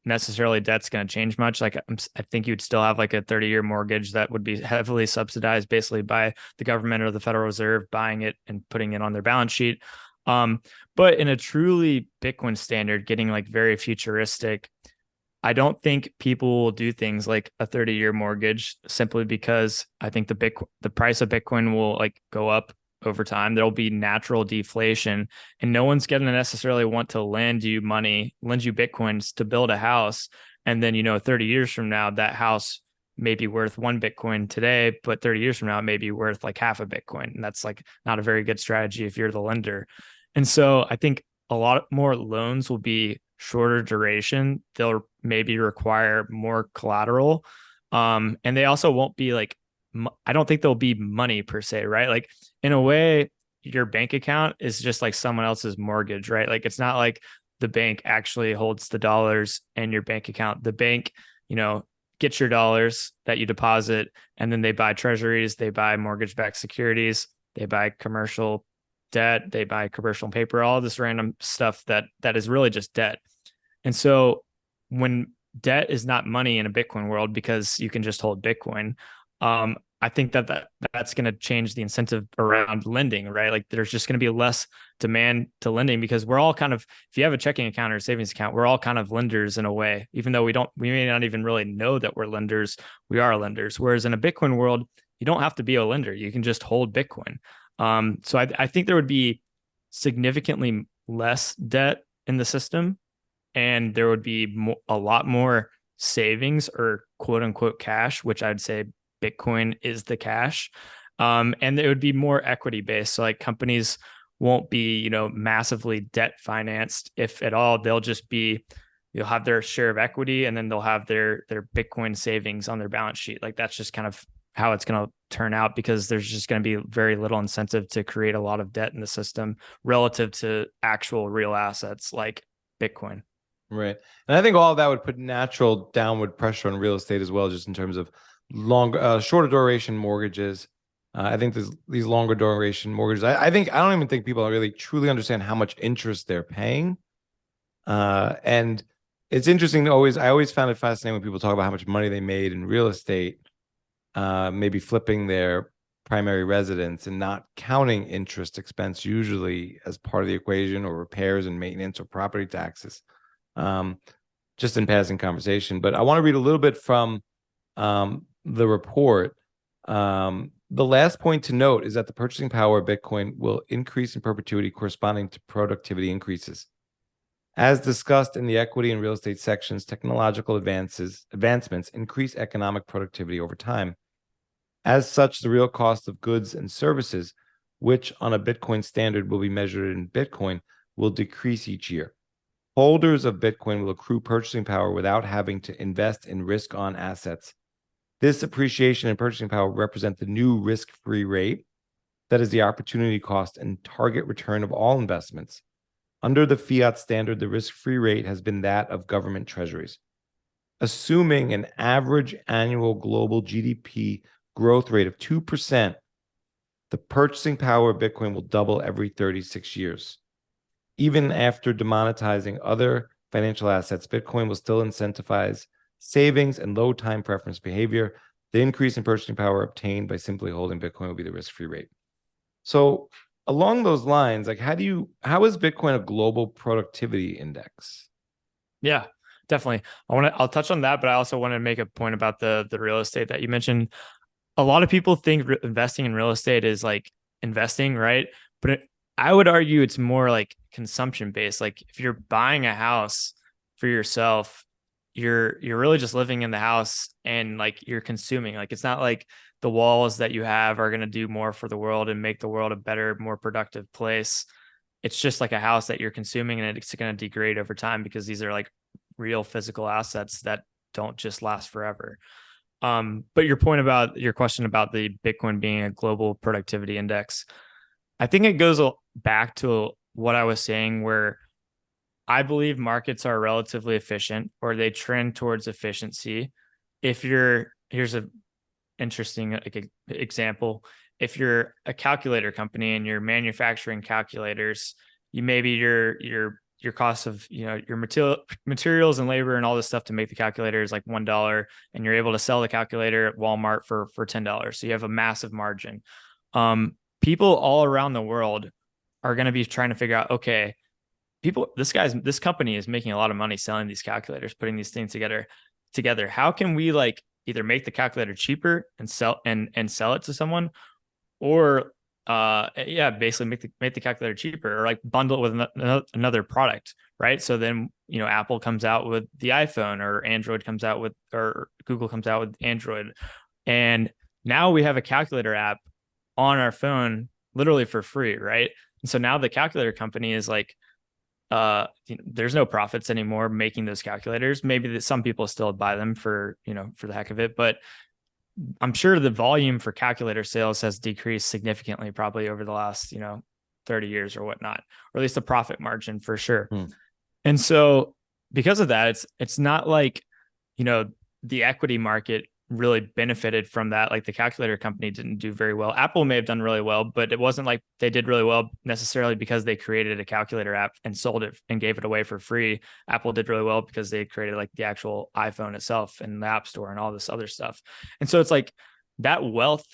Speaker 4: necessarily debt's going to change much. Like I think you'd still have like a 30-year mortgage that would be heavily subsidized basically by the government or the Federal Reserve buying it and putting it on their balance sheet. But in a truly Bitcoin standard, getting like very futuristic, I don't think people will do things like a 30-year mortgage simply because I think the price of Bitcoin will like go up over time. There'll be natural deflation, and no one's going to necessarily want to lend you Bitcoins to build a house. And then, 30 years from now, that house may be worth 1 Bitcoin today, but 30 years from now, it may be worth like half a Bitcoin. And that's like not a very good strategy if you're the lender. And so I think a lot more loans will be shorter duration. They'll maybe require more collateral. And they also won't be like, I don't think there'll be money per se, right? Like in a way, your bank account is just like someone else's mortgage, right? Like it's not like the bank actually holds the dollars in your bank account. The bank, gets your dollars that you deposit, and then they buy treasuries, they buy mortgage-backed securities, they buy commercial debt, they buy commercial paper, all this random stuff that is really just debt. And so when debt is not money in a Bitcoin world, because you can just hold Bitcoin, I think that's going to change the incentive around lending, right? Like there's just going to be less demand to lending, because we're all kind of, if you have a checking account or a savings account, we're all kind of lenders in a way, even though we may not even really know that we're lenders. We are lenders. Whereas in a Bitcoin world, you don't have to be a lender. You can just hold Bitcoin. So I think there would be significantly less debt in the system, and there would be a lot more savings, or quote unquote cash, which I'd say Bitcoin is the cash. And it would be more equity based. So like companies won't be, massively debt financed, if at all. They'll just be, you'll have their share of equity, and then they'll have their Bitcoin savings on their balance sheet. Like that's just kind of how it's going to turn out, because there's just going to be very little incentive to create a lot of debt in the system relative to actual real assets like Bitcoin.
Speaker 1: Right. And I think all of that would put natural downward pressure on real estate as well, just in terms of shorter duration mortgages. I think these longer duration mortgages, I don't even think people really truly understand how much interest they're paying. And it's interesting I always found it fascinating when people talk about how much money they made in real estate, maybe flipping their primary residence and not counting interest expense usually as part of the equation, or repairs and maintenance or property taxes, just in passing conversation. But I want to read a little bit from the report. The last point to note is that the purchasing power of Bitcoin will increase in perpetuity corresponding to productivity increases. As discussed in the equity and real estate sections, technological advancements increase economic productivity over time. As such, the real cost of goods and services, which on a Bitcoin standard will be measured in Bitcoin, will decrease each year. Holders of Bitcoin will accrue purchasing power without having to invest in risk-on assets. This appreciation and purchasing power represent the new risk-free rate. That is the opportunity cost and target return of all investments. Under the fiat standard, the risk-free rate has been that of government treasuries. Assuming an average annual global GDP growth rate of 2%, the purchasing power of Bitcoin will double every 36 years. Even after demonetizing other financial assets, Bitcoin will still incentivize savings and low time preference behavior. The increase in purchasing power obtained by simply holding Bitcoin will be the risk-free rate. So along those lines, like how is Bitcoin a global productivity index?
Speaker 4: Yeah, definitely. I'll touch on that, but I also want to make a point about the real estate that you mentioned. A lot of people think investing in real estate is like investing, right? But I would argue it's more like consumption based. Like if you're buying a house for yourself, you're really just living in the house and like you're consuming. Like it's not like the walls that you have are going to do more for the world and make the world a better, more productive place. It's just like a house that you're consuming and it's going to degrade over time because these are like real physical assets that don't just last forever. But your question about the Bitcoin being a global productivity index, I think it goes back to what I was saying, where I believe markets are relatively efficient or they trend towards efficiency. Here's a interesting example. If you're a calculator company and you're manufacturing calculators, your cost of your materials and labor and all this stuff to make the calculator is like $1, and you're able to sell the calculator at Walmart for $10. So you have a massive margin. People all around the world are going to be trying to figure out, okay, this company is making a lot of money selling these calculators, putting these things together. How can we like either make the calculator cheaper and sell it to someone, or basically make the calculator cheaper, or like bundle it with another product, right? So then Apple comes out with the iPhone, or Google comes out with Android, and now we have a calculator app on our phone literally for free, right? And so now the calculator company is like, there's no profits anymore making those calculators. Maybe some people still buy them for the heck of it, but I'm sure the volume for calculator sales has decreased significantly, probably over the last 30 years or whatnot, or at least the profit margin for sure. And so because of that, it's not like the equity market really benefited from that. Like the calculator company didn't do very well. Apple may have done really well, but it wasn't like they did really well necessarily because they created a calculator app and sold it and gave it away for free. Apple did really well because they created like the actual iPhone itself and the App Store and all this other stuff. And so it's like that wealth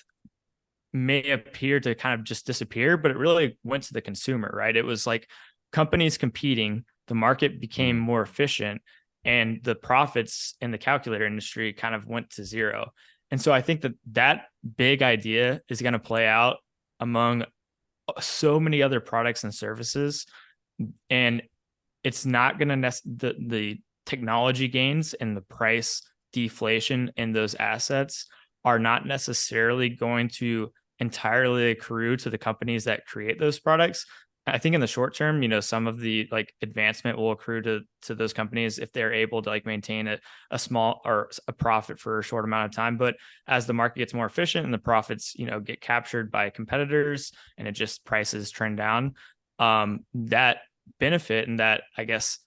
Speaker 4: may appear to kind of just disappear, but it really went to the consumer, right? It was like companies competing, the market became more efficient, and the profits in the calculator industry kind of went to zero. And so I think that big idea is going to play out among so many other products and services. And it's not going to the technology gains and the price deflation in those assets are not necessarily going to entirely accrue to the companies that create those products. I think in the short term, some of the like advancement will accrue to those companies if they're able to like maintain a small or a profit for a short amount of time. But as the market gets more efficient and the profits, get captured by competitors and it just prices trend down, that benefit and that, I guess,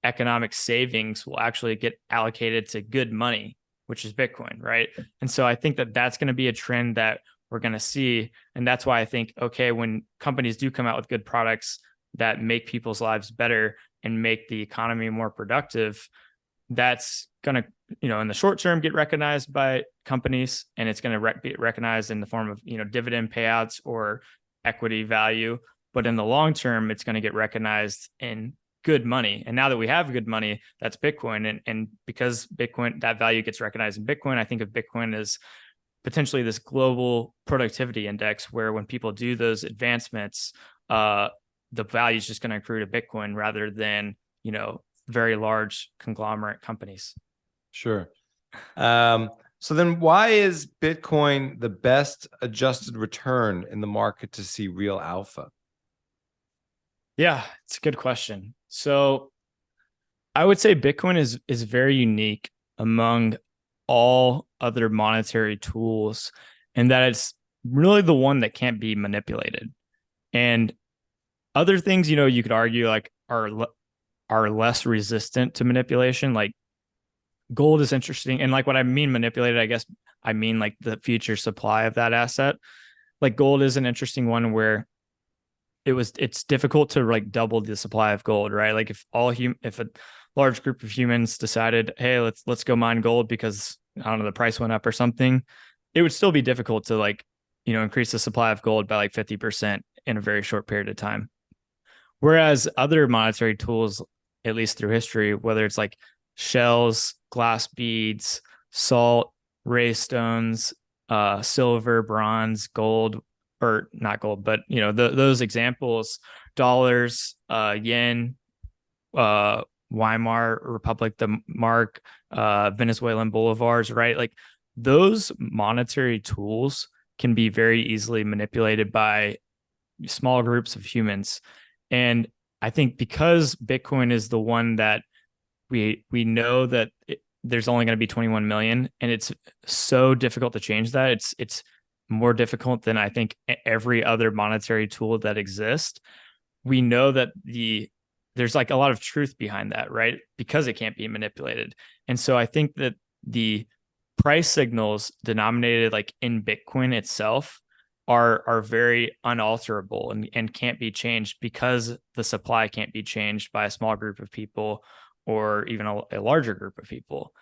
Speaker 4: economic savings will actually get allocated to good money, which is Bitcoin, right? And so I think that that's going to be a trend that we're going to see. And that's why I think, okay, when companies do come out with good products that make people's lives better and make the economy more productive, that's going to, in the short term, get recognized by companies, and it's going to be recognized in the form of, dividend payouts or equity value. But in the long term, it's going to get recognized in good money. And now that we have good money, that's Bitcoin. And because Bitcoin, that value gets recognized in Bitcoin, I think of Bitcoin as potentially this global productivity index, where when people do those advancements, the value is just going to accrue to Bitcoin rather than, very large conglomerate companies.
Speaker 1: Sure. So then why is Bitcoin the best adjusted return in the market to see real alpha?
Speaker 4: Yeah, it's a good question. So I would say Bitcoin is very unique among all other monetary tools, and that it's really the one that can't be manipulated. And other things, you could argue like are less resistant to manipulation. Like gold is interesting. And like what I mean manipulated, I guess I mean like the future supply of that asset. Like gold is an interesting one where it's difficult to like double the supply of gold, right? Like if a large group of humans decided, hey, let's go mine gold because I don't know, the price went up or something, it would still be difficult to like, increase the supply of gold by like 50% in a very short period of time. Whereas other monetary tools, at least through history, whether it's like shells, glass beads, salt, ray stones, silver, bronze, gold, or not gold, but those examples, dollars, yen, Weimar Republic, the mark, Venezuelan bolivars, right? Like those monetary tools can be very easily manipulated by small groups of humans. And I think because Bitcoin is the one that we know that there's only going to be 21 million, and it's so difficult to change that. It's more difficult than I think every other monetary tool that exists. We know that there's like a lot of truth behind that, right? Because it can't be manipulated. And so I think that the price signals denominated like in Bitcoin itself are very unalterable and can't be changed because the supply can't be changed by a small group of people or even a larger group of people.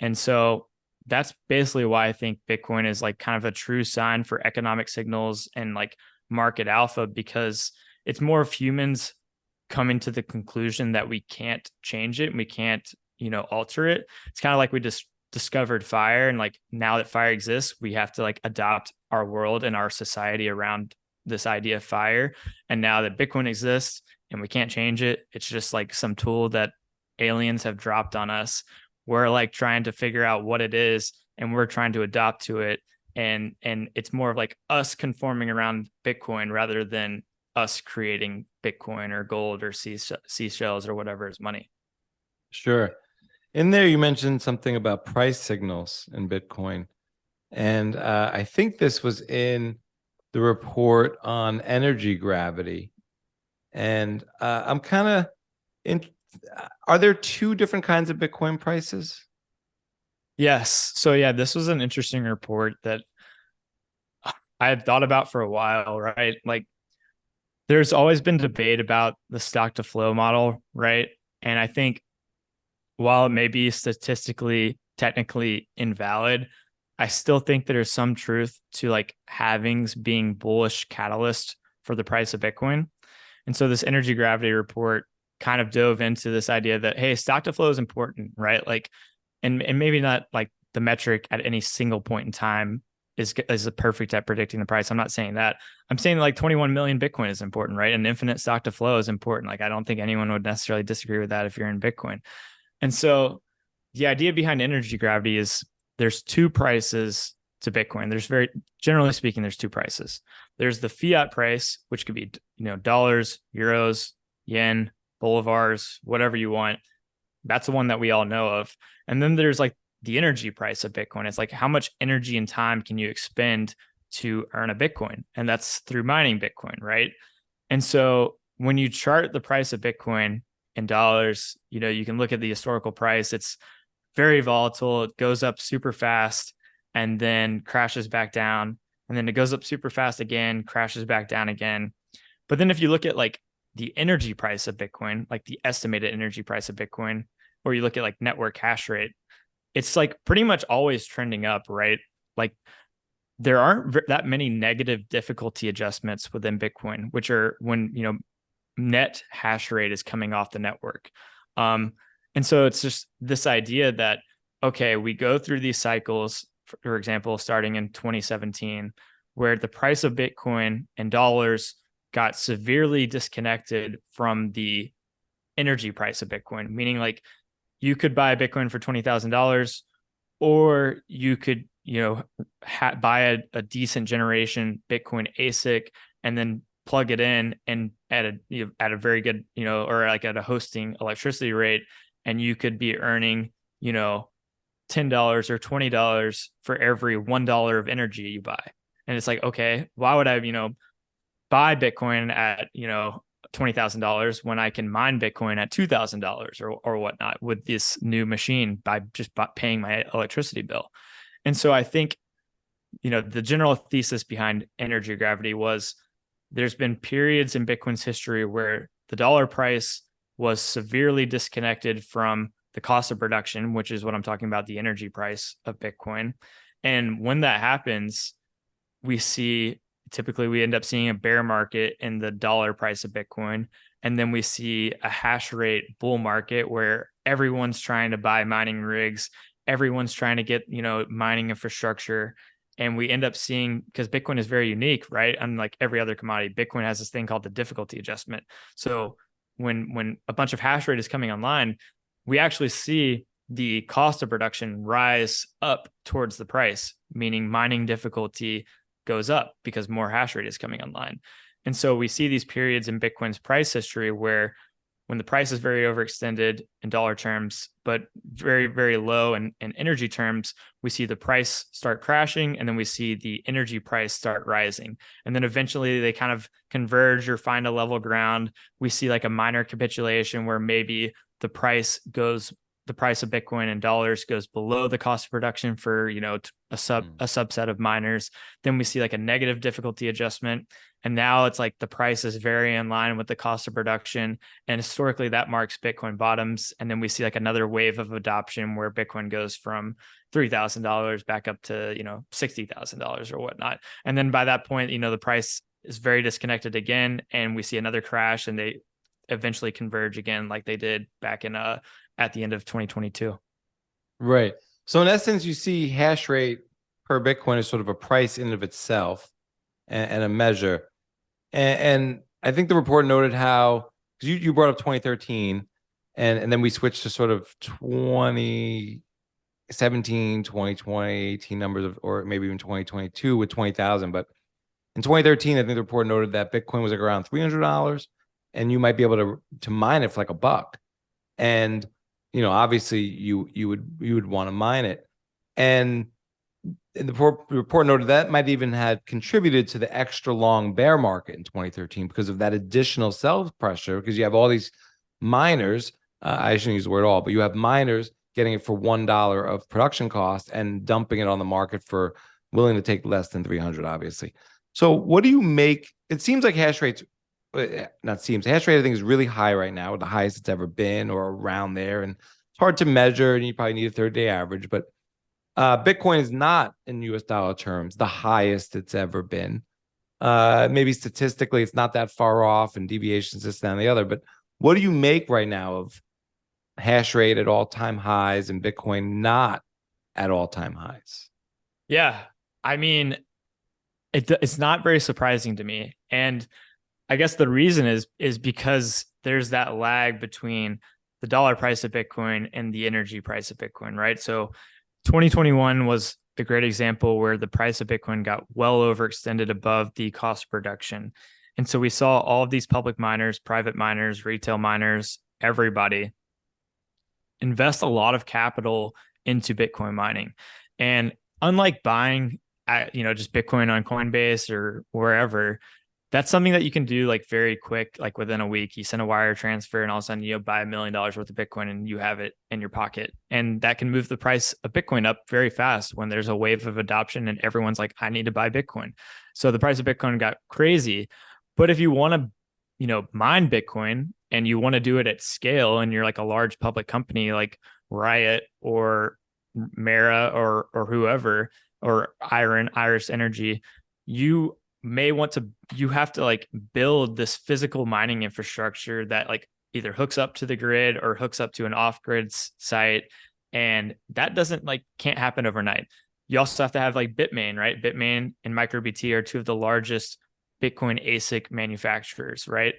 Speaker 4: And so that's basically why I think Bitcoin is like kind of a true sign for economic signals and like market alpha, because it's more of humans coming to the conclusion that we can't change it and we can't, alter it. It's kind of like we just discovered fire, and like now that fire exists, we have to like adopt our world and our society around this idea of fire. And now that Bitcoin exists and we can't change it, it's just like some tool that aliens have dropped on us. We're like trying to figure out what it is and we're trying to adopt to it. And it's more of like us conforming around Bitcoin rather than us creating Bitcoin or gold or seashells or whatever is money.
Speaker 1: Sure. In there, you mentioned something about price signals in Bitcoin. And I think this was in the report on energy gravity. And I'm kind of in. Are there two different kinds of Bitcoin prices?
Speaker 4: Yes. So yeah, this was an interesting report that I had thought about for a while, right? Like there's always been debate about the stock to flow model, right? And I think while it may be statistically, technically invalid, I still think there's some truth to like halvings being bullish catalyst for the price of Bitcoin. And so this energy gravity report kind of dove into this idea that, hey, stock to flow is important, right? Like, and maybe not like the metric at any single point in time is perfect at predicting the price. I'm not saying that. I'm saying like 21 million Bitcoin is important, right? And infinite stock to flow is important. Like, I don't think anyone would necessarily disagree with that if you're in Bitcoin. And so the idea behind energy gravity is there's two prices to Bitcoin. Generally speaking, there's two prices. There's the fiat price, which could be, dollars, euros, yen, bolivars, whatever you want. That's the one that we all know of. And then there's like the energy price of Bitcoin. It's like how much energy and time can you expend to earn a Bitcoin? And that's through mining Bitcoin, right? And so when you chart the price of Bitcoin in dollars, you can look at the historical price. It's very volatile. It goes up super fast and then crashes back down. And then it goes up super fast again, crashes back down again. But then if you look at like the energy price of Bitcoin, like the estimated energy price of Bitcoin, or you look at like network hash rate, it's like pretty much always trending up, right? Like there aren't that many negative difficulty adjustments within Bitcoin, which are when, net hash rate is coming off the network. And so it's just this idea that, okay, we go through these cycles, for example, starting in 2017, where the price of Bitcoin and dollars got severely disconnected from the energy price of Bitcoin, meaning like you could buy a Bitcoin for $20,000 or you could, buy a decent generation Bitcoin ASIC and then plug it in and at a very good, or like at a hosting electricity rate, and you could be earning, $10 or $20 for every $1 of energy you buy. And it's like, okay, why would I, buy Bitcoin at, $20,000 when I can mine Bitcoin at $2,000 or whatnot with this new machine by just paying my electricity bill. And so I think, the general thesis behind energy gravity was there's been periods in Bitcoin's history where the dollar price was severely disconnected from the cost of production, which is what I'm talking about, the energy price of Bitcoin. And when that happens, typically we end up seeing a bear market in the dollar price of Bitcoin. And then we see a hash rate bull market where everyone's trying to buy mining rigs. Everyone's trying to get, mining infrastructure. And we end up seeing, because Bitcoin is very unique, right? Unlike every other commodity, Bitcoin has this thing called the difficulty adjustment. So when a bunch of hash rate is coming online, we actually see the cost of production rise up towards the price, meaning mining difficulty goes up because more hash rate is coming online. And so we see these periods in Bitcoin's price history where when the price is very overextended in dollar terms, but very, very low in energy terms, we see the price start crashing, and then we see the energy price start rising. And then eventually they kind of converge or find a level ground. We see like a minor capitulation where maybe the price of Bitcoin in dollars goes below the cost of production for, a subset of miners. Then we see like a negative difficulty adjustment. And now it's like the price is very in line with the cost of production. And historically that marks Bitcoin bottoms. And then we see like another wave of adoption where Bitcoin goes from $3,000 back up to, $60,000 or whatnot. And then by that point, the price is very disconnected again. And we see another crash and they eventually converge again, like they did back in, at the end of 2022.
Speaker 1: Right. So in essence, you see hash rate per Bitcoin is sort of a price in and of itself and a measure. And I think the report noted how, because you brought up 2013, and then we switched to sort of 2017, 2020, 18 numbers, or maybe even 2022 with 20,000. But in 2013, I think the report noted that Bitcoin was like around $300, and you might be able to mine it for like $1. And obviously you would want to mine it. And the report noted that might even have contributed to the extra long bear market in 2013 because of that additional sell pressure, because you have all these miners, I shouldn't use the word all, but you have miners getting it for $1 of production cost and dumping it on the market for willing to take less than 300, obviously. So what do you make? It seems like hash rate, I think is really high right now, the highest it's ever been or around there. And it's hard to measure, and you probably need a 30-day average, but Bitcoin is not in US dollar terms the highest it's ever been. Maybe statistically it's not that far off and deviations this and the other, but what do you make right now of hash rate at all-time highs and Bitcoin not at all-time highs?
Speaker 4: Yeah. I mean, it's not very surprising to me. And I guess the reason is because there's that lag between the dollar price of Bitcoin and the energy price of Bitcoin, right? So 2021 was the great example where the price of Bitcoin got well overextended above the cost of production. And so we saw all of these public miners, private miners, retail miners, everybody invest a lot of capital into Bitcoin mining. And unlike buying just Bitcoin on Coinbase or wherever, that's something that you can do like very quick, like within a week. You send a wire transfer and all of a sudden you buy $1 million worth of Bitcoin and you have it in your pocket. And that can move the price of Bitcoin up very fast when there's a wave of adoption and everyone's like, I need to buy Bitcoin. So the price of Bitcoin got crazy. But if you want to, mine Bitcoin and you want to do it at scale and you're like a large public company like Riot or Mara or whoever, or Iris Energy, you have to like build this physical mining infrastructure that like either hooks up to the grid or hooks up to an off-grid site. And that can't happen overnight. You also have to have like Bitmain, right? Bitmain and MicroBT are two of the largest Bitcoin ASIC manufacturers, right?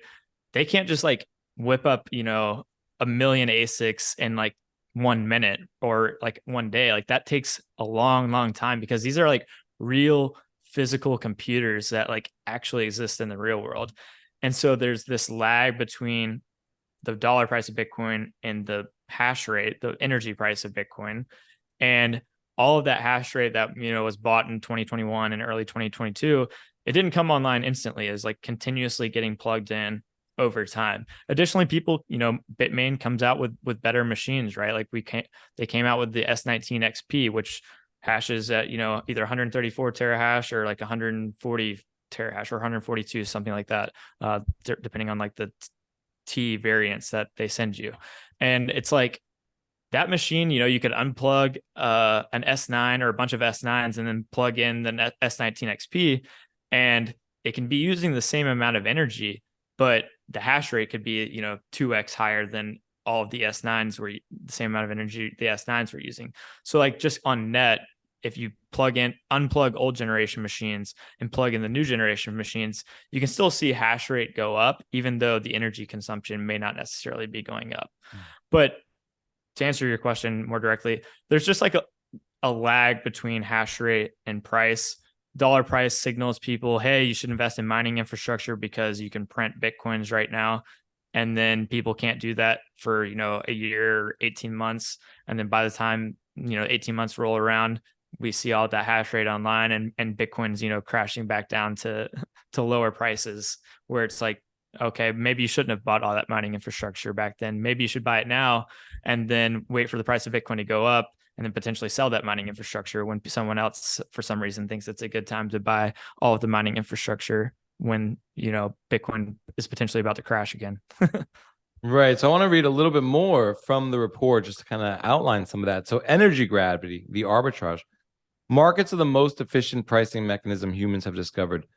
Speaker 4: They can't just like whip up, 1 million ASICs in like 1 minute or like 1 day. Like that takes a long, long time because these are like real physical computers that like actually exist in the real world. And so there's this lag between the dollar price of Bitcoin and the hash rate, the energy price of Bitcoin. And all of that hash rate that, was bought in 2021 and early 2022, it didn't come online instantly. It was like continuously getting plugged in over time. Additionally, people, Bitmain comes out with better machines, right? Like they came out with the S19 XP, which hashes at, either 134 terahash or like 140 terahash or 142, something like that, depending on like the T variants that they send you. And it's like that machine, you could unplug an S9 or a bunch of S9s and then plug in the S19 XP, and it can be using the same amount of energy, but the hash rate could be, 2x higher than all of the S9s were the same amount of energy the S9s were using. So like just on net, if you unplug old generation machines and plug in the new generation machines, you can still see hash rate go up, even though the energy consumption may not necessarily be going up. But to answer your question more directly, there's just like a lag between hash rate and price. Dollar price signals people, hey, you should invest in mining infrastructure because you can print Bitcoins right now. And then people can't do that for, a year or 18 months. And then by the time, 18 months roll around, we see all that hash rate online and Bitcoin's, crashing back down to lower prices, where it's like, okay, maybe you shouldn't have bought all that mining infrastructure back then. Maybe you should buy it now and then wait for the price of Bitcoin to go up and then potentially sell that mining infrastructure when someone else, for some reason, thinks it's a good time to buy all of the mining infrastructure when, Bitcoin is potentially about to crash again.
Speaker 1: Right. So I want to read a little bit more from the report just to kind of outline some of that. So energy gravity, the arbitrage. Markets are the most efficient pricing mechanism humans have discovered.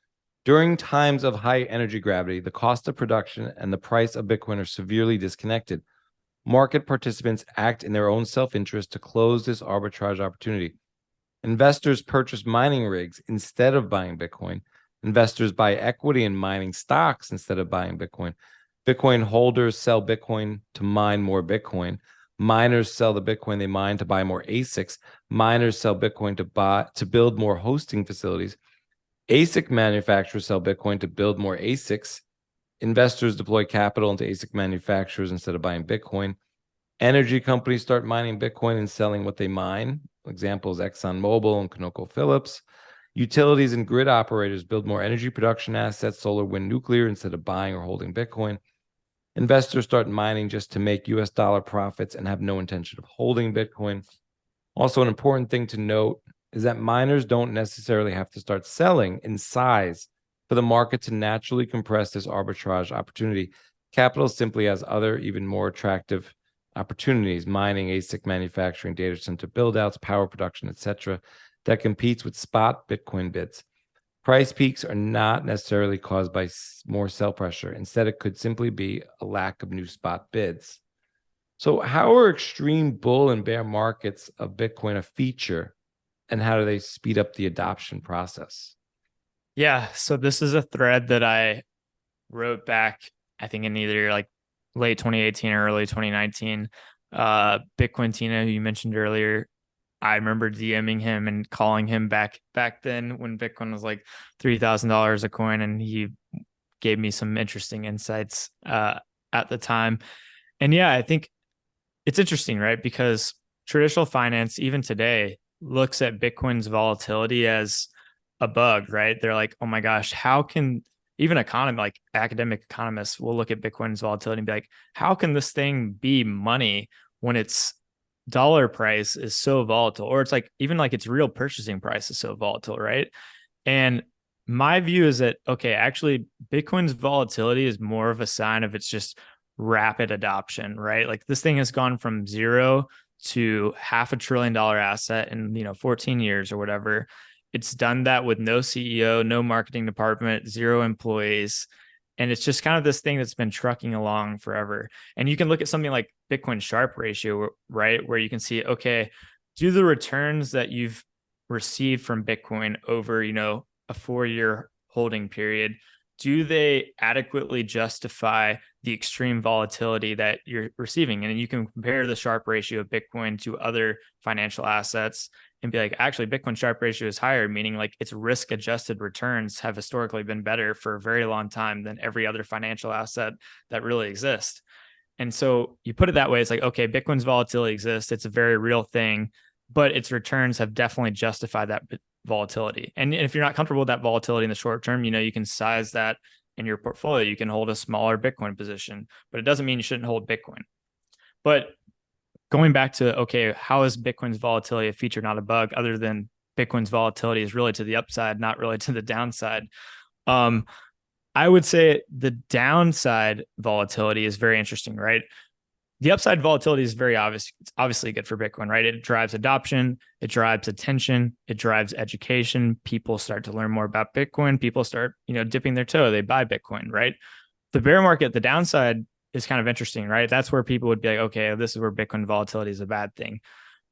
Speaker 1: During times of high energy gravity, the cost of production and the price of Bitcoin are severely disconnected. Market participants act in their own self-interest to close this arbitrage opportunity. Investors purchase mining rigs instead of buying Bitcoin. Investors buy equity in mining stocks instead of buying Bitcoin. Bitcoin holders sell Bitcoin to mine more Bitcoin. Miners sell the Bitcoin they mine to buy more ASICs. Miners sell Bitcoin to build more hosting facilities. ASIC manufacturers sell Bitcoin to build more ASICs. Investors deploy capital into ASIC manufacturers instead of buying Bitcoin. Energy companies start mining Bitcoin and selling what they mine. Examples, ExxonMobil and ConocoPhillips. Utilities and grid operators build more energy production assets, solar, wind, nuclear, instead of buying or holding Bitcoin. Investors start mining just to make US dollar profits and have no intention of holding Bitcoin. Also, an important thing to note is that miners don't necessarily have to start selling in size for the market to naturally compress this arbitrage opportunity. Capital simply has other, even more attractive opportunities, mining, ASIC manufacturing, data center build-outs, power production, etc., that competes with spot Bitcoin bids. Price peaks are not necessarily caused by more sell pressure. Instead, it could simply be a lack of new spot bids. So how are extreme bull and bear markets of Bitcoin a feature, and how do they speed up the adoption process?
Speaker 4: Yeah, so this is a thread that I wrote back, I think in either like late 2018 or early 2019. Bitcoin Tina, who you mentioned earlier, I remember DMing him and calling him back then when Bitcoin was like $3,000 a coin, and he gave me some interesting insights at the time. And yeah, I think it's interesting, right? Because traditional finance, even today, looks at Bitcoin's volatility as a bug, right? They're like, oh my gosh, how can even like academic economists will look at Bitcoin's volatility and be like, how can this thing be money when its dollar price is so volatile? Or it's like, even like its real purchasing price is so volatile, right? And my view is that, okay, actually Bitcoin's volatility is more of a sign of its just rapid adoption, right? Like this thing has gone from zero to $500 billion asset in 14 years or whatever. It's done that with no CEO, no marketing department, 0 employees. And it's just kind of this thing that's been trucking along forever. And you can look at something like Bitcoin Sharpe ratio, right? Where you can see, okay, do the returns that you've received from Bitcoin over, a 4-year holding period, do they adequately justify the extreme volatility that you're receiving? And you can compare the Sharpe ratio of Bitcoin to other financial assets and be like, actually, Bitcoin Sharpe ratio is higher, meaning like its risk adjusted returns have historically been better for a very long time than every other financial asset that really exists. And so you put it that way, it's like, okay, Bitcoin's volatility exists. It's a very real thing. but its returns have definitely justified that volatility. And if you're not comfortable with that volatility in the short term, you can size that in your portfolio. You can hold a smaller Bitcoin position, but it doesn't mean you shouldn't hold Bitcoin. But going back to, okay, how is Bitcoin's volatility a feature, not a bug, other than Bitcoin's volatility is really to the upside, not really to the downside? I would say the downside volatility is very interesting, right? The upside volatility is very obvious. It's obviously good for Bitcoin, right? It drives adoption, it drives attention, it drives education. People start to learn more about Bitcoin. People start, dipping their toe. They buy Bitcoin, right? The bear market, the downside is kind of interesting, right? That's where people would be like, okay, this is where Bitcoin volatility is a bad thing.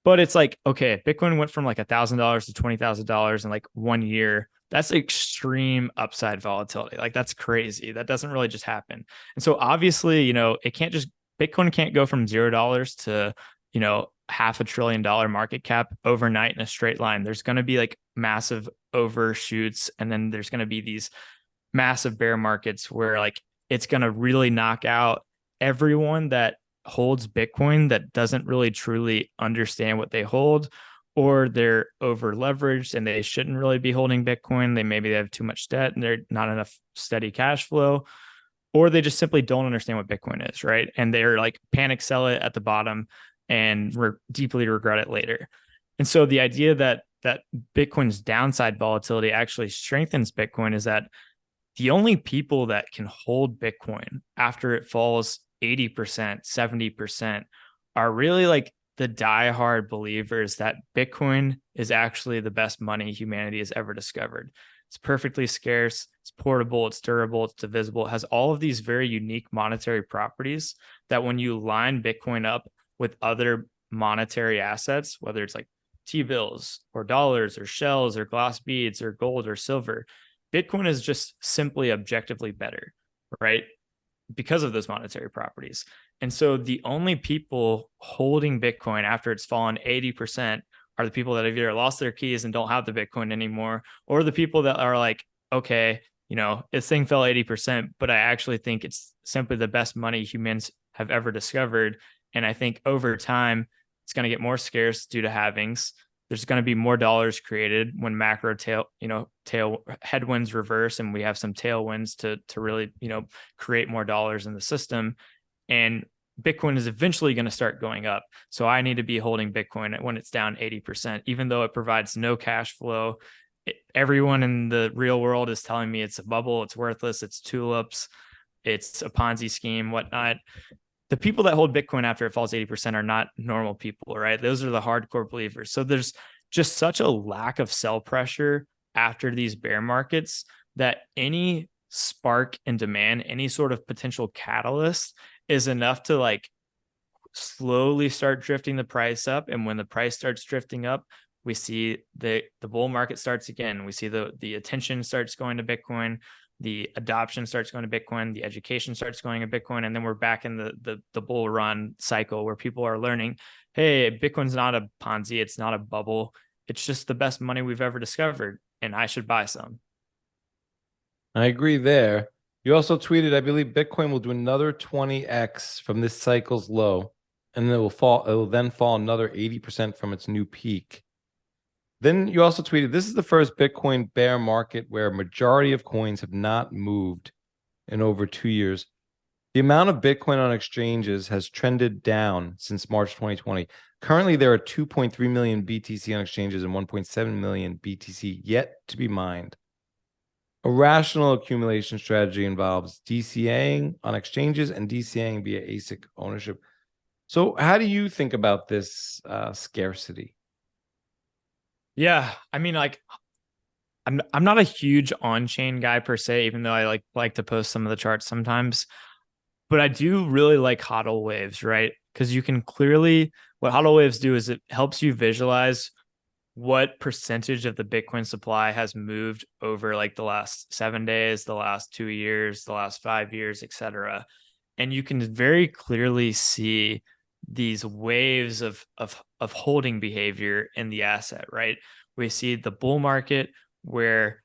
Speaker 4: But it's like, okay, Bitcoin went from like $1,000 to $20,000 in like 1 year. That's extreme upside volatility. Like that's crazy. That doesn't really just happen. And so obviously, it can't just, Bitcoin can't go from $0 to, $500 billion market cap overnight in a straight line. There's going to be like massive overshoots. And then there's going to be these massive bear markets where like it's going to really knock out everyone that holds Bitcoin that doesn't really truly understand what they hold, or they're over leveraged and they shouldn't really be holding Bitcoin. Maybe they have too much debt and they're not enough steady cash flow, or they just simply don't understand what Bitcoin is, right? And they're like panic sell it at the bottom and deeply regret it later. And so the idea that Bitcoin's downside volatility actually strengthens Bitcoin is that the only people that can hold Bitcoin after it falls 80%, 70% are really like the diehard believers that Bitcoin is actually the best money humanity has ever discovered. It's perfectly scarce, it's portable, it's durable, it's divisible. It has all of these very unique monetary properties that when you line Bitcoin up with other monetary assets, whether it's like T-bills or dollars or shells or glass beads or gold or silver, Bitcoin is just simply objectively better, right? Because of those monetary properties. And so the only people holding Bitcoin after it's fallen 80% are the people that have either lost their keys and don't have the Bitcoin anymore, or the people that are like, okay, this thing fell 80%, but I actually think it's simply the best money humans have ever discovered. And I think over time, it's going to get more scarce due to halvings. There's going to be more dollars created when macro tail headwinds reverse, and we have some tailwinds to really, create more dollars in the system. And Bitcoin is eventually going to start going up. So I need to be holding Bitcoin when it's down 80%, even though it provides no cash flow. Everyone in the real world is telling me it's a bubble, it's worthless, it's tulips, it's a Ponzi scheme, whatnot. The people that hold Bitcoin after it falls 80% are not normal people, right? Those are the hardcore believers. So there's just such a lack of sell pressure after these bear markets that any spark in demand, any sort of potential catalyst is enough to like slowly start drifting the price up. And when the price starts drifting up, we see the bull market starts again. We see the attention starts going to Bitcoin. The adoption starts going to Bitcoin, the education starts going to Bitcoin, and then we're back in the bull run cycle where people are learning, hey, Bitcoin's not a Ponzi, it's not a bubble, it's just the best money we've ever discovered, and I should buy some.
Speaker 1: I agree there. You also tweeted, I believe Bitcoin will do another 20x from this cycle's low, and it will then fall another 80% from its new peak. Then you also tweeted, this is the first Bitcoin bear market where a majority of coins have not moved in over 2 years. The amount of Bitcoin on exchanges has trended down since March 2020. Currently, there are 2.3 million BTC on exchanges and 1.7 million BTC yet to be mined. A rational accumulation strategy involves DCAing on exchanges and DCAing via ASIC ownership. So how do you think about this scarcity?
Speaker 4: Yeah, I mean, like, I'm not a huge on-chain guy per se, even though I like to post some of the charts sometimes. But I do really like HODL waves, right? Because you can clearly, what HODL waves do is it helps you visualize what percentage of the Bitcoin supply has moved over like the last 7 days, the last 2 years, the last 5 years, etc. And you can very clearly see these waves of holding behavior in the asset, right? We see the bull market where,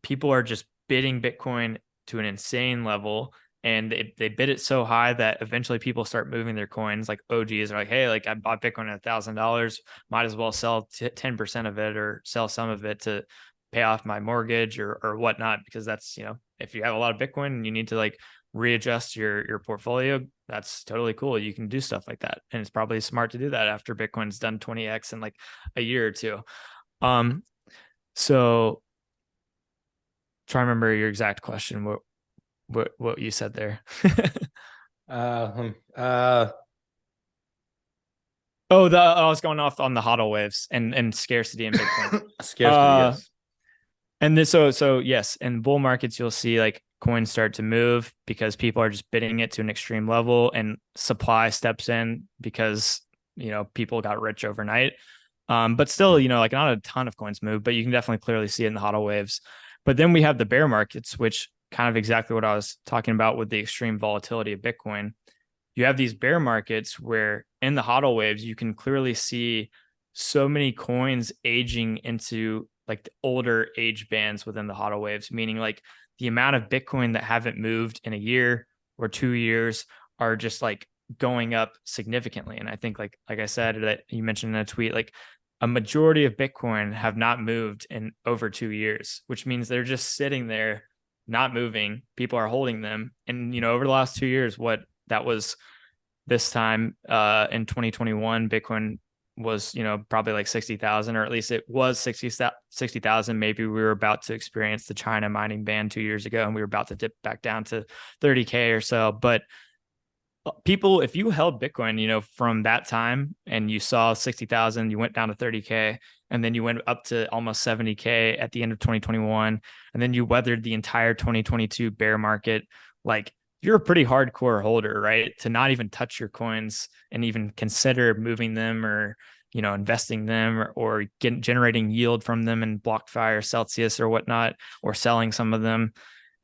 Speaker 4: people are just bidding Bitcoin to an insane level. and they bid it so high that eventually people start moving their coins. Like OGs are like, hey, like I bought Bitcoin at $1,000, might as well sell 10% of it or sell some of it to pay off my mortgage or whatnot, because that's, if you have a lot of Bitcoin and you need to like readjust your portfolio, that's totally cool. You can do stuff like that. And it's probably smart to do that after Bitcoin's done 20x in like a year or two. So try to remember your exact question. What you said there.
Speaker 1: Uh,
Speaker 4: I was going off on the HODL waves and scarcity in Bitcoin.
Speaker 1: Scarcity, yes.
Speaker 4: And this, so yes, in bull markets, you'll see like coins start to move because people are just bidding it to an extreme level, and supply steps in because, people got rich overnight. But still, like not a ton of coins move, but you can definitely clearly see it in the HODL waves. But then we have the bear markets, which kind of exactly what I was talking about with the extreme volatility of Bitcoin. You have these bear markets where in the HODL waves, you can clearly see so many coins aging into like the older age bands within the HODL waves, meaning like the amount of Bitcoin that haven't moved in a year or 2 years are just like going up significantly. And I think like I said, that you mentioned in a tweet, like a majority of Bitcoin have not moved in over 2 years, which means they're just sitting there, not moving. People are holding them. And, over the last 2 years, what that was this time in 2021, Bitcoin was, probably like 60,000, or at least it was 60,000. Maybe we were about to experience the China mining ban 2 years ago, and we were about to dip back down to 30K or so. But people, if you held Bitcoin, from that time and you saw 60,000, you went down to 30K, and then you went up to almost 70K at the end of 2021. And then you weathered the entire 2022 bear market. Like, you're a pretty hardcore holder, right? To not even touch your coins and even consider moving them or, investing them or generating yield from them in BlockFi or Celsius or whatnot, or selling some of them.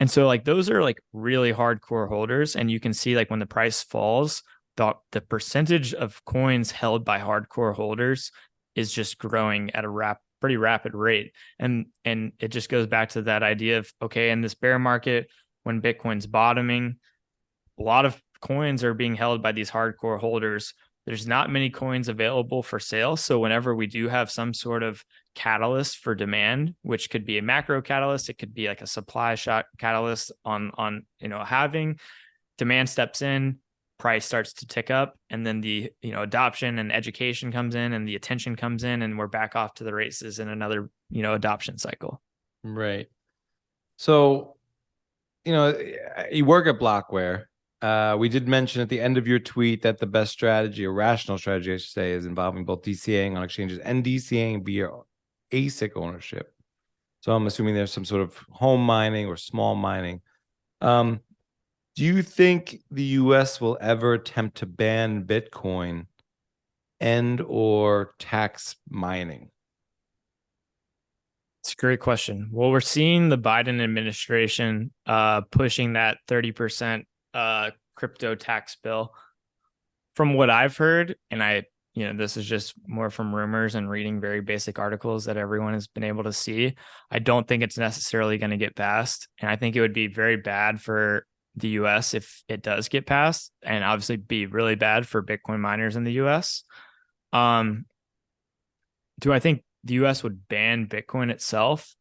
Speaker 4: And so like those are like really hardcore holders. And you can see like when the price falls, the percentage of coins held by hardcore holders is just growing at a pretty rapid rate. And it just goes back to that idea of, okay, in this bear market, when Bitcoin's bottoming, a lot of coins are being held by these hardcore holders. There's not many coins available for sale. So whenever we do have some sort of catalyst for demand, which could be a macro catalyst, it could be like a supply shock catalyst on halving, demand steps in, price starts to tick up, and then the adoption and education comes in, and the attention comes in, and we're back off to the races in another adoption cycle.
Speaker 1: Right. So, you work at Blockware. We did mention at the end of your tweet that the best strategy, or rational strategy, I should say, is involving both DCAing on exchanges and DCAing via ASIC ownership. So I'm assuming there's some sort of home mining or small mining. Do you think the US will ever attempt to ban Bitcoin and or tax mining?
Speaker 4: It's a great question. Well, we're seeing the Biden administration pushing that 30% crypto tax bill. From what I've heard, and this is just more from rumors and reading very basic articles that everyone has been able to see, I don't think it's necessarily going to get passed. And I think it would be very bad for the US if it does get passed, and obviously be really bad for Bitcoin miners in the US. Do I think the US would ban Bitcoin itself?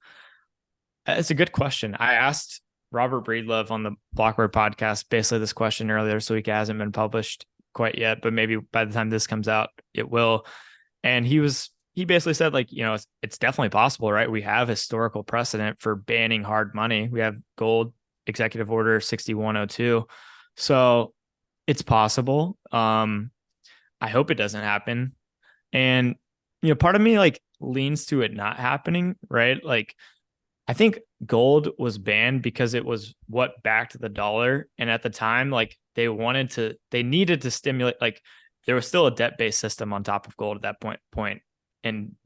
Speaker 4: It's a good question. I asked Robert Breedlove on the Blockware podcast basically this question earlier this week. It hasn't been published quite yet, but maybe by the time this comes out, it will. And he basically said, like, it's definitely possible, right? We have historical precedent for banning hard money. We have gold executive order 6102. So it's possible. I hope it doesn't happen. And, part of me like leans to it not happening, right? Like, I think gold was banned because it was what backed the dollar. And at the time, like they needed to stimulate, like there was still a debt-based system on top of gold at that point. And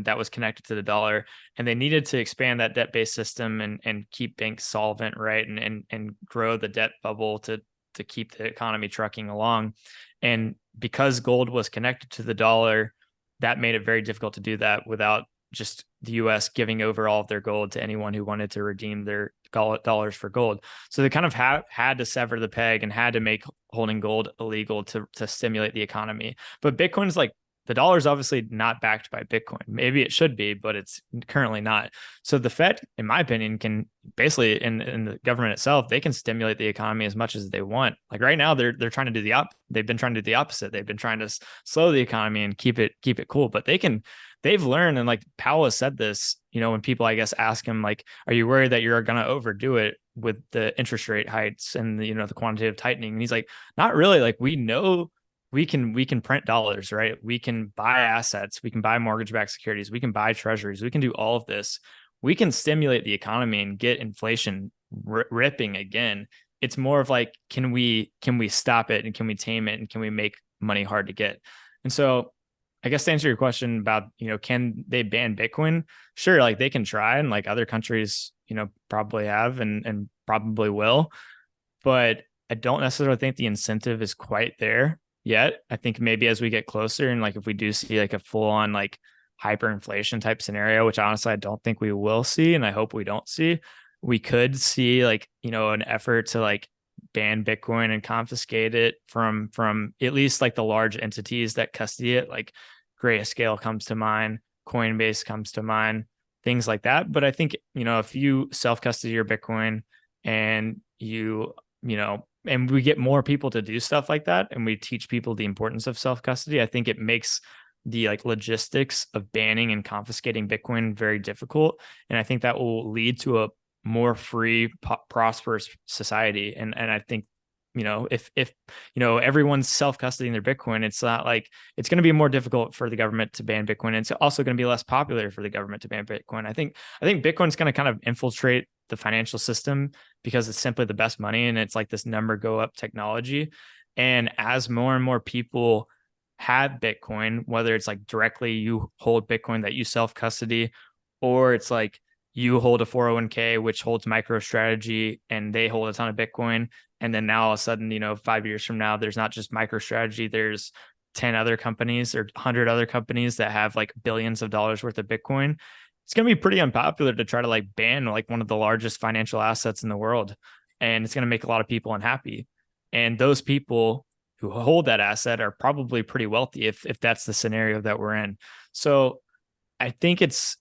Speaker 4: that was connected to the dollar. And they needed to expand that debt-based system and keep banks solvent, right? And grow the debt bubble to keep the economy trucking along. And because gold was connected to the dollar, that made it very difficult to do that without just the US giving over all of their gold to anyone who wanted to redeem their dollars for gold. So they kind of had to sever the peg and had to make holding gold illegal to stimulate the economy. But Bitcoin's like, the dollar is obviously not backed by Bitcoin. Maybe it should be, but it's currently not. So the Fed, in my opinion, can basically, in the government itself, they can stimulate the economy as much as they want. Like right now, they're trying to do they've been trying to do the opposite. They've been trying to slow the economy and keep it cool. But they've learned, and like Powell has said this, when people, I guess, ask him like, are you worried that you're going to overdo it with the interest rate hikes and the quantitative tightening? And he's like, not really. Like, we know we can print dollars, right? We can buy assets, we can buy mortgage-backed securities, we can buy treasuries, we can do all of this. We can stimulate the economy and get inflation ripping again. It's more of like, can we stop it, and can we tame it, and can we make money hard to get? And so I guess to answer your question about, can they ban Bitcoin? Sure, like they can try, and like other countries, probably have and probably will. But I don't necessarily think the incentive is quite there yet. I think maybe as we get closer, and like if we do see like a full-on like hyperinflation type scenario, which honestly I don't think we will see, and I hope we don't see, we could see like, an effort to like ban Bitcoin and confiscate it from at least like the large entities that custody it. Like Grayscale comes to mind, Coinbase comes to mind, things like that. But I think, if you self-custody your Bitcoin and and we get more people to do stuff like that, and we teach people the importance of self-custody, I think it makes the like logistics of banning and confiscating Bitcoin very difficult. And I think that will lead to a more free, prosperous society. And I think, if everyone's self-custodying their Bitcoin, it's not like it's going to be more difficult for the government to ban Bitcoin. And it's also going to be less popular for the government to ban Bitcoin. I think Bitcoin's going to kind of infiltrate the financial system because it's simply the best money, and it's like this number go up technology. And as more and more people have Bitcoin, whether it's like directly you hold Bitcoin that you self-custody, or it's like you hold a 401k which holds MicroStrategy and they hold a ton of Bitcoin, and then now all of a sudden, 5 years from now, there's not just MicroStrategy, there's 10 other companies or 100 other companies that have like billions of dollars worth of Bitcoin. It's going to be pretty unpopular to try to like ban like one of the largest financial assets in the world. And it's going to make a lot of people unhappy. And those people who hold that asset are probably pretty wealthy if that's the scenario that we're in. So I think it's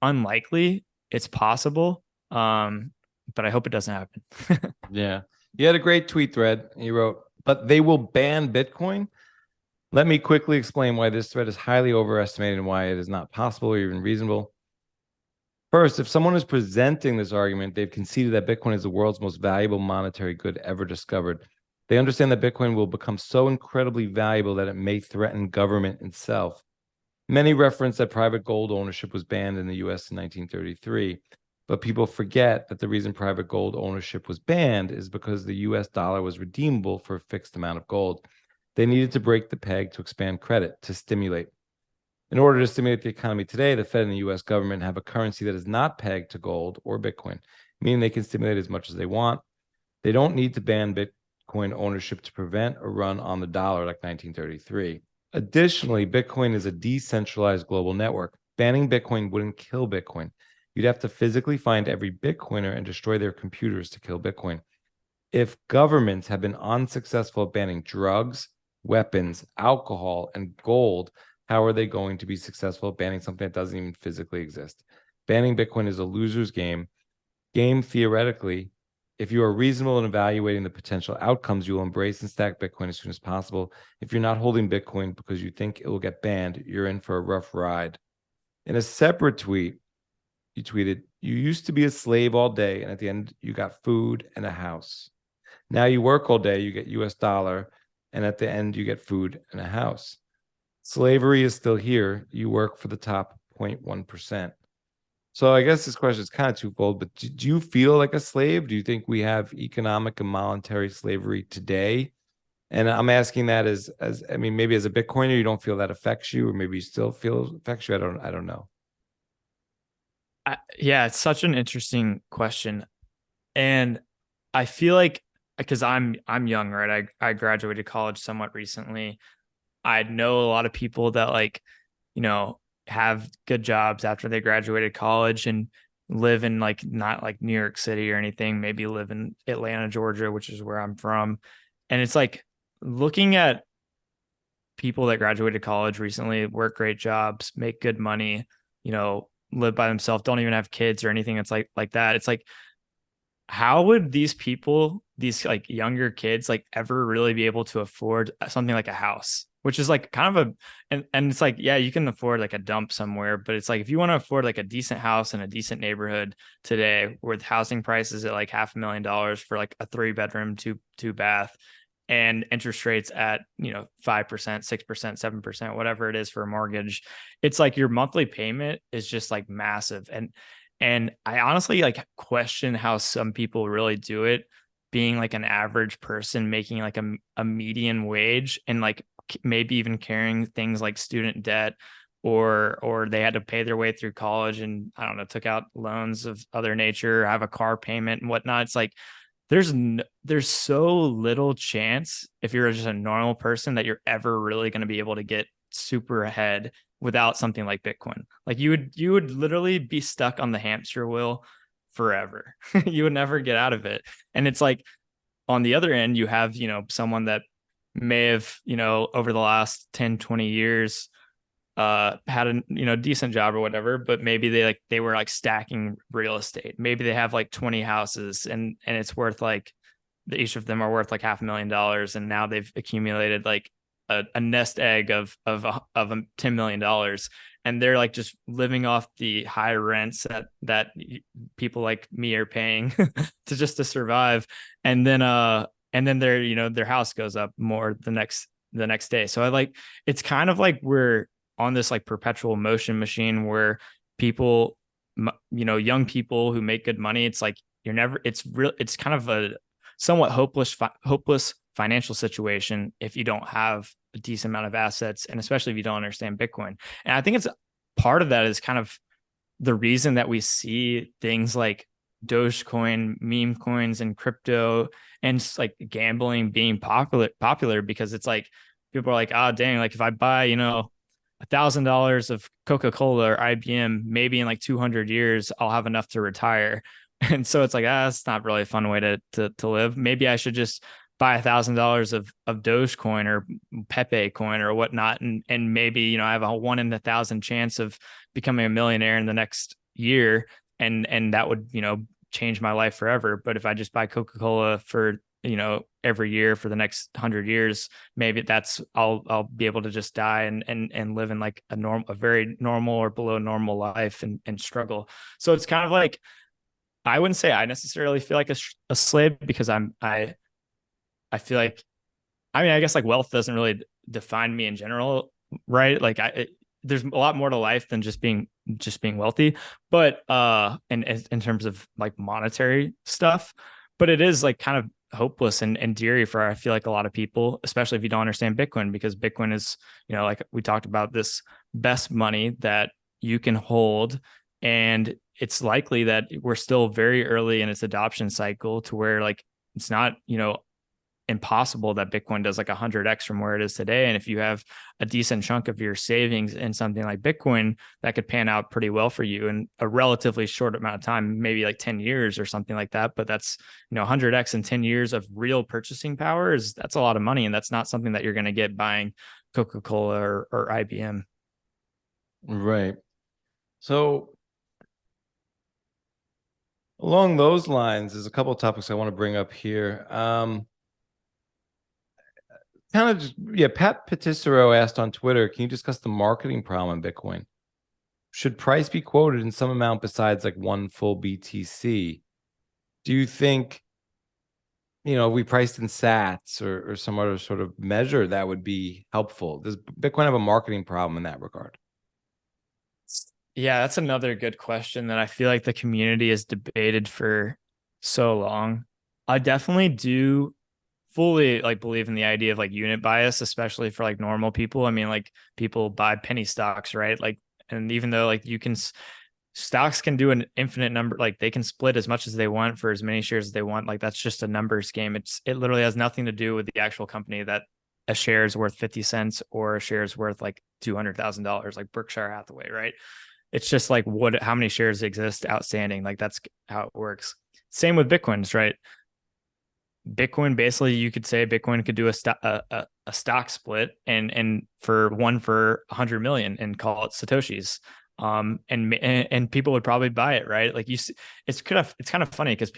Speaker 4: unlikely. It's possible. But I hope it doesn't happen.
Speaker 1: Yeah. You had a great tweet thread. You wrote, but they will ban Bitcoin. Let me quickly explain why this thread is highly overestimated and why it is not possible or even reasonable. First, if someone is presenting this argument, they've conceded that Bitcoin is the world's most valuable monetary good ever discovered. They understand that Bitcoin will become so incredibly valuable that it may threaten government itself. Many reference that private gold ownership was banned in the US in 1933, but people forget that the reason private gold ownership was banned is because the US dollar was redeemable for a fixed amount of gold. They needed to break the peg to expand credit, to stimulate. In order to stimulate the economy today, the Fed and the U.S. government have a currency that is not pegged to gold or Bitcoin, meaning they can stimulate as much as they want. They don't need to ban Bitcoin ownership to prevent a run on the dollar like 1933. Additionally, Bitcoin is a decentralized global network. Banning Bitcoin wouldn't kill Bitcoin. You'd have to physically find every Bitcoiner and destroy their computers to kill Bitcoin. If governments have been unsuccessful at banning drugs, weapons, alcohol, and gold, how are they going to be successful at banning something that doesn't even physically exist? Banning Bitcoin is a loser's game. Theoretically, if you are reasonable in evaluating the potential outcomes, you will embrace and stack Bitcoin as soon as possible. If you're not holding Bitcoin because you think it will get banned, you're in for a rough ride. In a separate tweet, you tweeted, you used to be a slave all day, and at the end, you got food and a house. Now you work all day, you get US dollar, and at the end, you get food and a house. Slavery is still here. You work for the top 0.1%. So I guess this question is kind of twofold, but do you feel like a slave? Do you think we have economic and monetary slavery today? And I'm asking that as I mean, maybe as a Bitcoiner, you don't feel that affects you, or maybe you still feel it affects you. I don't know.
Speaker 4: Yeah, it's such an interesting question. And I feel like, because I'm young, right? I graduated college somewhat recently. I know a lot of people that have good jobs after they graduated college, and live in like not like New York City or anything, maybe live in Atlanta, Georgia, which is where I'm from. And it's like looking at people that graduated college recently, work great jobs, make good money, live by themselves, don't even have kids or anything. It's like that. It's like, how would these people, these like younger kids, like ever really be able to afford something like a house, which is like kind of and it's like, yeah, you can afford like a dump somewhere, but it's like, if you want to afford like a decent house in a decent neighborhood today with housing prices at like $500,000 for like a 3-bedroom, two bath, and interest rates at 5%, 6%, 7%, whatever it is for a mortgage, it's like your monthly payment is just like massive. And I honestly like question how some people really do it, being like an average person making like a median wage and like maybe even carrying things like student debt, or they had to pay their way through college and I don't know, took out loans of other nature, have a car payment and whatnot. It's like there's so little chance, if you're just a normal person, that you're ever really going to be able to get super ahead without something like Bitcoin. Like you would literally be stuck on the hamster wheel forever. You would never get out of it. And it's like, on the other end, you have, someone that may have, over the last 10, 20 years, had a decent job or whatever, but maybe they were like stacking real estate. Maybe they have like 20 houses and it's worth like, each of them are worth like $500,000, and now they've accumulated like a nest egg of $10 million, and they're like just living off the high rents that people like me are paying to survive. And then their house goes up more the next day. So it's kind of like we're on this like perpetual motion machine where people, young people who make good money, it's like it's kind of a somewhat hopeless financial situation if you don't have a decent amount of assets, and especially if you don't understand Bitcoin. And I think it's part of that is kind of the reason that we see things like Dogecoin, meme coins, and crypto and like gambling being popular, because it's like people are like, oh dang, like if I buy, $1,000 of Coca-Cola or IBM, maybe in like 200 years, I'll have enough to retire. And so it's like, that's not really a fun way to live. Maybe I should just buy $1,000 of Dogecoin or Pepe coin or whatnot. And maybe, I have a 1 in 1,000 chance of becoming a millionaire in the next year. And that would, change my life forever. But if I just buy Coca-Cola for, every year for the next 100 years, maybe I'll be able to just die and live in like a very normal or below normal life and struggle. So it's kind of like, I wouldn't say I necessarily feel like a slave, because I feel like, I guess like wealth doesn't really define me in general, right? Like there's a lot more to life than just being wealthy, but in terms of like monetary stuff, but it is like kind of hopeless and dreary for, I feel like, a lot of people, especially if you don't understand Bitcoin, because Bitcoin is, like we talked about, this best money that you can hold. And it's likely that we're still very early in its adoption cycle, to where like it's not, impossible that Bitcoin does like 100x from where it is today. And if you have a decent chunk of your savings in something like Bitcoin, that could pan out pretty well for you in a relatively short amount of time, maybe like 10 years or something like that. But that's, 100x in 10 years of real purchasing power that's a lot of money. And that's not something that you're going to get buying Coca-Cola or IBM.
Speaker 1: Right. So along those lines, there's a couple of topics I want to bring up here. Pat Patisserio asked on Twitter, can you discuss the marketing problem in Bitcoin? Should price be quoted in some amount besides like one full BTC? Do you think, we priced in sats or some other sort of measure that would be helpful? Does Bitcoin have a marketing problem in that regard?
Speaker 4: Yeah, that's another good question that I feel like the community has debated for so long. I definitely do fully like believe in the idea of like unit bias, especially for like normal people. I mean, like people buy penny stocks, right? Like, and even though like stocks can do an infinite number, like they can split as much as they want for as many shares as they want. Like that's just a numbers game. It literally has nothing to do with the actual company, that a share is worth 50 cents or a share is worth like $200,000, like Berkshire Hathaway, right? It's just like how many shares exist outstanding. Like that's how it works. Same with Bitcoins, right? Bitcoin, basically, you could say Bitcoin could do a stock split and for 100 million and call it Satoshis. And people would probably buy it, right? Like it's kind of funny because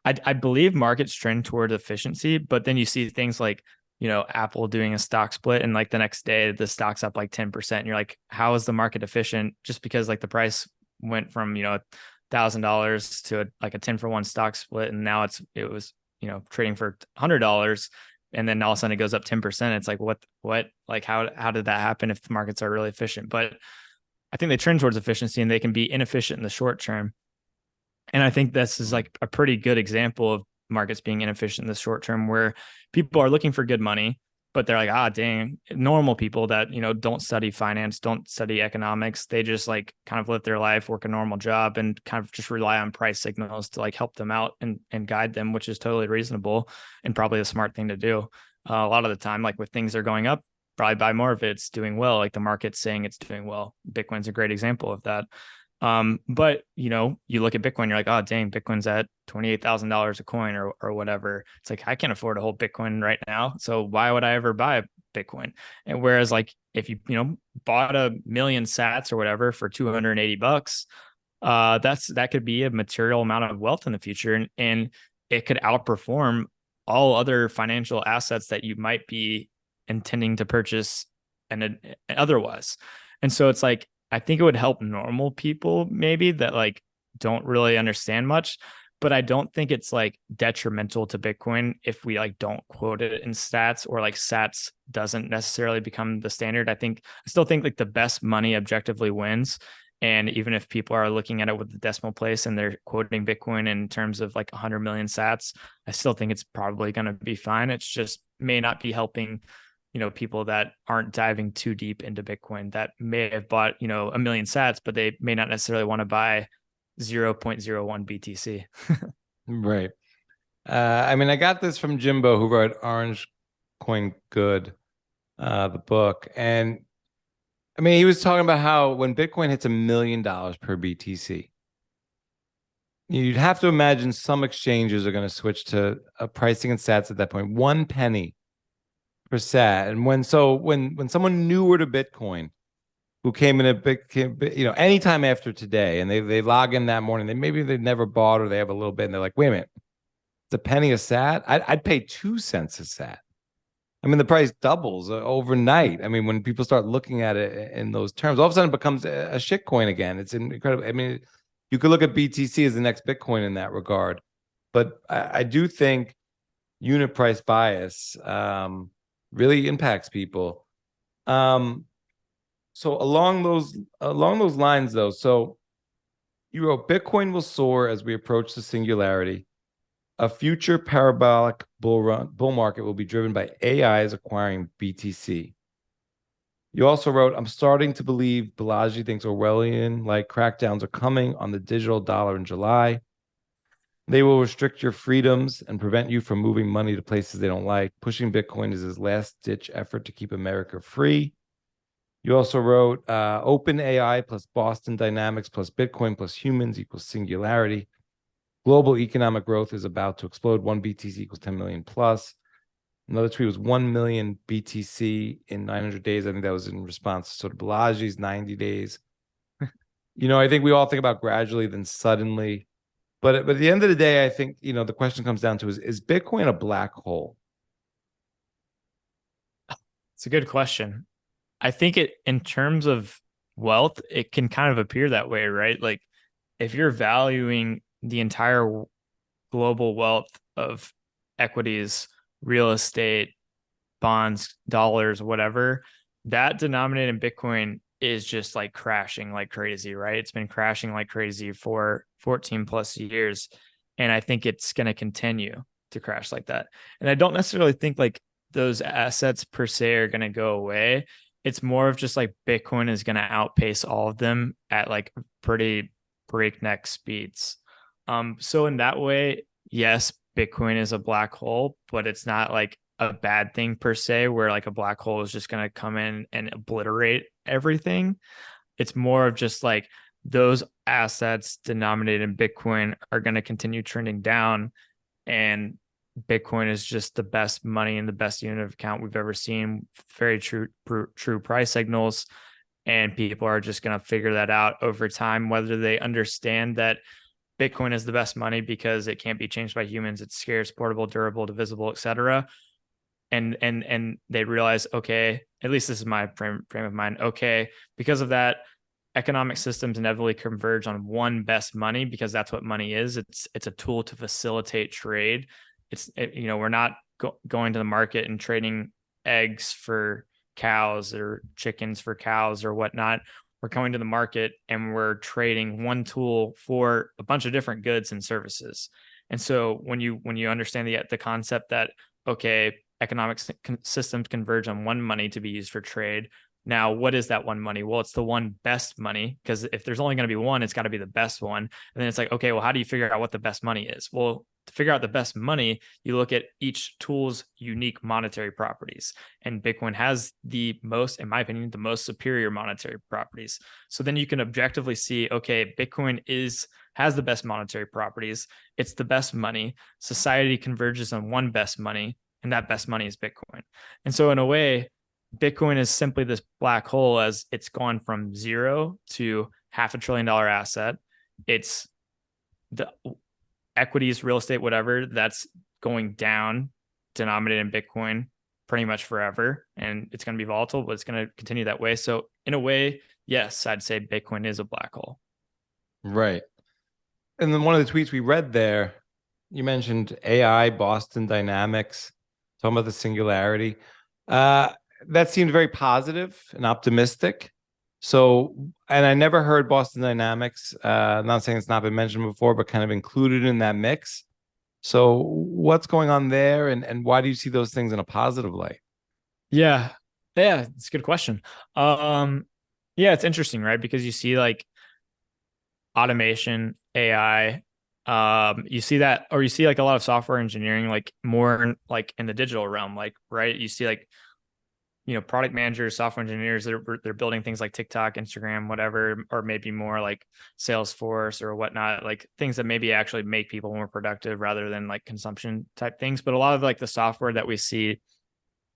Speaker 4: I believe markets trend toward efficiency, but then you see things like, Apple doing a stock split and like the next day the stock's up like 10%. And you're like, how is the market efficient? Just because like the price went from, $1,000 to like a 10-for-1 stock split. And now it was trading for $100 and then all of a sudden it goes up 10%. It's like, what, like, how did that happen if the markets are really efficient? But I think they trend towards efficiency and they can be inefficient in the short term. And I think this is like a pretty good example of markets being inefficient in the short term where people are looking for good money, but they're like, dang, normal people that, don't study finance, don't study economics. They just like kind of live their life, work a normal job and kind of just rely on price signals to like help them out and guide them, which is totally reasonable and probably a smart thing to do. A lot of the time, like with things that are going up, probably buy more of it. It's doing well. Like the market's saying it's doing well. Bitcoin's a great example of that. But you look at Bitcoin, you're like, oh dang, Bitcoin's at $28,000 a coin or whatever. It's like, I can't afford to hold Bitcoin right now. So why would I ever buy a Bitcoin? And whereas like if you, bought 1,000,000 sats or whatever for $280, that could be a material amount of wealth in the future. And it could outperform all other financial assets that you might be intending to purchase and otherwise. And so it's like, I think it would help normal people maybe that like don't really understand much, but I don't think it's like detrimental to Bitcoin if we like don't quote it in sats or like sats doesn't necessarily become the standard. I still think like the best money objectively wins. And even if people are looking at it with the decimal place and they're quoting Bitcoin in terms of like 100 million sats, I still think it's probably going to be fine. It's just may not be helping people that aren't diving too deep into Bitcoin that may have bought, 1,000,000 sats, but they may not necessarily want to buy 0.01 BTC.
Speaker 1: Right. I got this from Jimbo, who wrote Orange Coin Good, the book. And he was talking about how when Bitcoin hits $1 million per BTC, you'd have to imagine some exchanges are going to switch to a pricing in sats at that point, 1 penny per sat. And when someone newer to Bitcoin who came in anytime after today and they log in that morning, they've never bought or they have a little bit and they're like, wait a minute, it's a penny a sat? I'd pay 2 cents a sat. The price doubles overnight. When people start looking at it in those terms, all of a sudden it becomes a shit coin again. It's incredible. You could look at BTC as the next Bitcoin in that regard, but I do think unit price bias really impacts people. So along those lines, though, so you wrote Bitcoin will soar as we approach the singularity. A future parabolic bull market will be driven by AIs acquiring BTC. You also wrote, I'm starting to believe Balaji thinks Orwellian-like crackdowns are coming on the digital dollar in July. They will restrict your freedoms and prevent you from moving money to places they don't like. Pushing Bitcoin is his last-ditch effort to keep America free. You also wrote, Open AI plus Boston Dynamics plus Bitcoin plus humans equals singularity. Global economic growth is about to explode. 1 BTC equals 10 million plus. Another tweet was 1 million BTC in 900 days. I think that was in response to Balaji's 90 days. I think we all think about gradually, then suddenly. But at the end of the day, I think, the question comes down to is Bitcoin a black hole?
Speaker 4: It's a good question. I think in terms of wealth, it can kind of appear that way, right? Like if you're valuing the entire global wealth of equities, real estate, bonds, dollars, whatever, that denominated in Bitcoin is just like crashing like crazy, right? It's been crashing like crazy for 14 plus years. And I think it's going to continue to crash like that. And I don't necessarily think like those assets per se are going to go away. It's more of just like Bitcoin is going to outpace all of them at like pretty breakneck speeds. So in that way, yes, Bitcoin is a black hole, but it's not like a bad thing per se, where like a black hole is just going to come in and obliterate everything. It's more of just like those assets denominated in Bitcoin are going to continue trending down, and Bitcoin is just the best money and the best unit of account we've ever seen. Very true price signals. And people are just going to figure that out over time, whether they understand that Bitcoin is the best money because it can't be changed by humans. It's scarce, portable, durable, divisible, etc. And they realize, okay, at least this is my frame of mind. Okay, because of that, economic systems inevitably converge on one best money, because that's what money is. It's a tool to facilitate trade. We're not going to the market and trading eggs for cows or chickens for cows or whatnot. We're going to the market and we're trading one tool for a bunch of different goods and services. And so when you understand the concept that, okay, economic systems converge on one money to be used for trade. Now, what is that one money? Well, it's the one best money, because if there's only going to be one, it's got to be the best one. And then it's like, okay, well, how do you figure out what the best money is? Well, to figure out the best money, you look at each tool's unique monetary properties. And Bitcoin has the most, in my opinion, the most superior monetary properties. So then you can objectively see, okay, Bitcoin has the best monetary properties. It's the best money. Society converges on one best money, and that best money is Bitcoin. And so in a way, Bitcoin is simply this black hole, as it's gone from zero to $500 billion asset. It's the equities, real estate, whatever, that's going down, denominated in Bitcoin pretty much forever. And it's going to be volatile, but it's going to continue that way. So in a way, yes, I'd say Bitcoin is a black hole.
Speaker 1: Right. And then one of the tweets we read there, you mentioned AI, Boston Dynamics, talking about the singularity. That seemed very positive and optimistic. So, and I never heard Boston Dynamics. I'm not saying it's not been mentioned before, but kind of included in that mix. So what's going on there, and why do you see those things in a positive light?
Speaker 4: Yeah, it's a good question. Yeah, it's interesting, right? Because you see like automation, AI, you see that, or you see like a lot of software engineering, like more like in the digital realm, like, right? You see like, product managers, software engineers, they're building things like TikTok, Instagram, whatever, or maybe more like Salesforce or whatnot, like things that maybe actually make people more productive rather than like consumption type things. But a lot of like the software that we see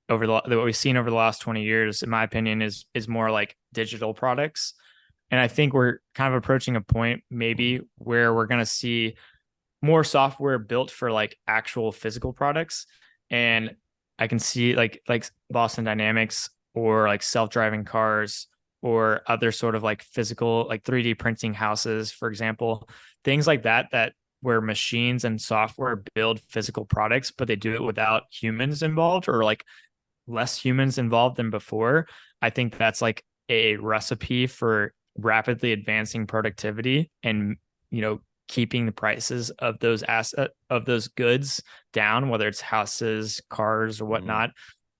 Speaker 4: that we've seen over the last 20 years, in my opinion, is more like digital products. And I think we're kind of approaching a point maybe where we're going to see more software built for like actual physical products. And I can see like Boston Dynamics, or like self-driving cars, or other sort of like physical, like 3D printing houses, for example, things like that where machines and software build physical products, but they do it without humans involved, or like less humans involved than before. I think that's like a recipe for rapidly advancing productivity and, keeping the prices of those goods down, whether it's houses, cars, or whatnot.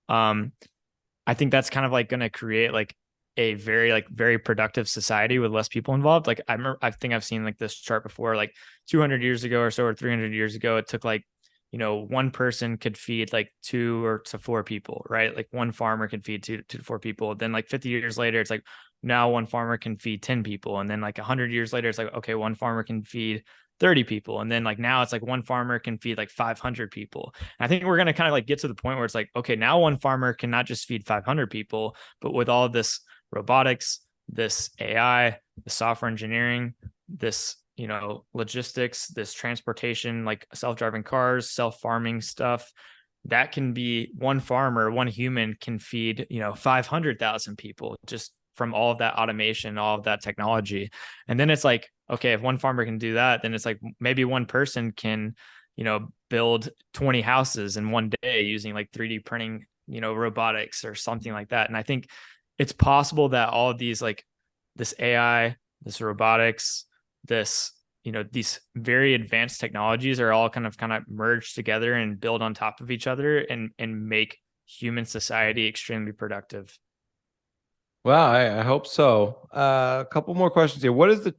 Speaker 4: I think that's kind of like going to create like a very productive society with less people involved. Like I think I've seen like this chart before, like 200 years ago or so, or 300 years ago, it took like, one person could feed like 2 to 4 people, right? Like one farmer could feed 2 to 4 people. Then like 50 years later, it's like now one farmer can feed 10 people. And then like 100 years later, it's like, okay, one farmer can feed 30 people. And then like now it's like one farmer can feed like 500 people. And I think we're going to kind of like get to the point where it's like, okay, now one farmer can not just feed 500 people, but with all this robotics, this AI, the software engineering, this logistics, this transportation, like self-driving cars, self-farming stuff, that can be one farmer, one human can feed 500,000 people just from all of that automation, all of that technology. And then it's like, okay, if one farmer can do that, then it's like maybe one person can build 20 houses in one day using like 3D printing, robotics or something like that. And I think it's possible that all of these, like this AI, this robotics, this these very advanced technologies are all kind of merged together and build on top of each other and make human society extremely productive.
Speaker 1: Well, I hope so. A couple more questions here. What is the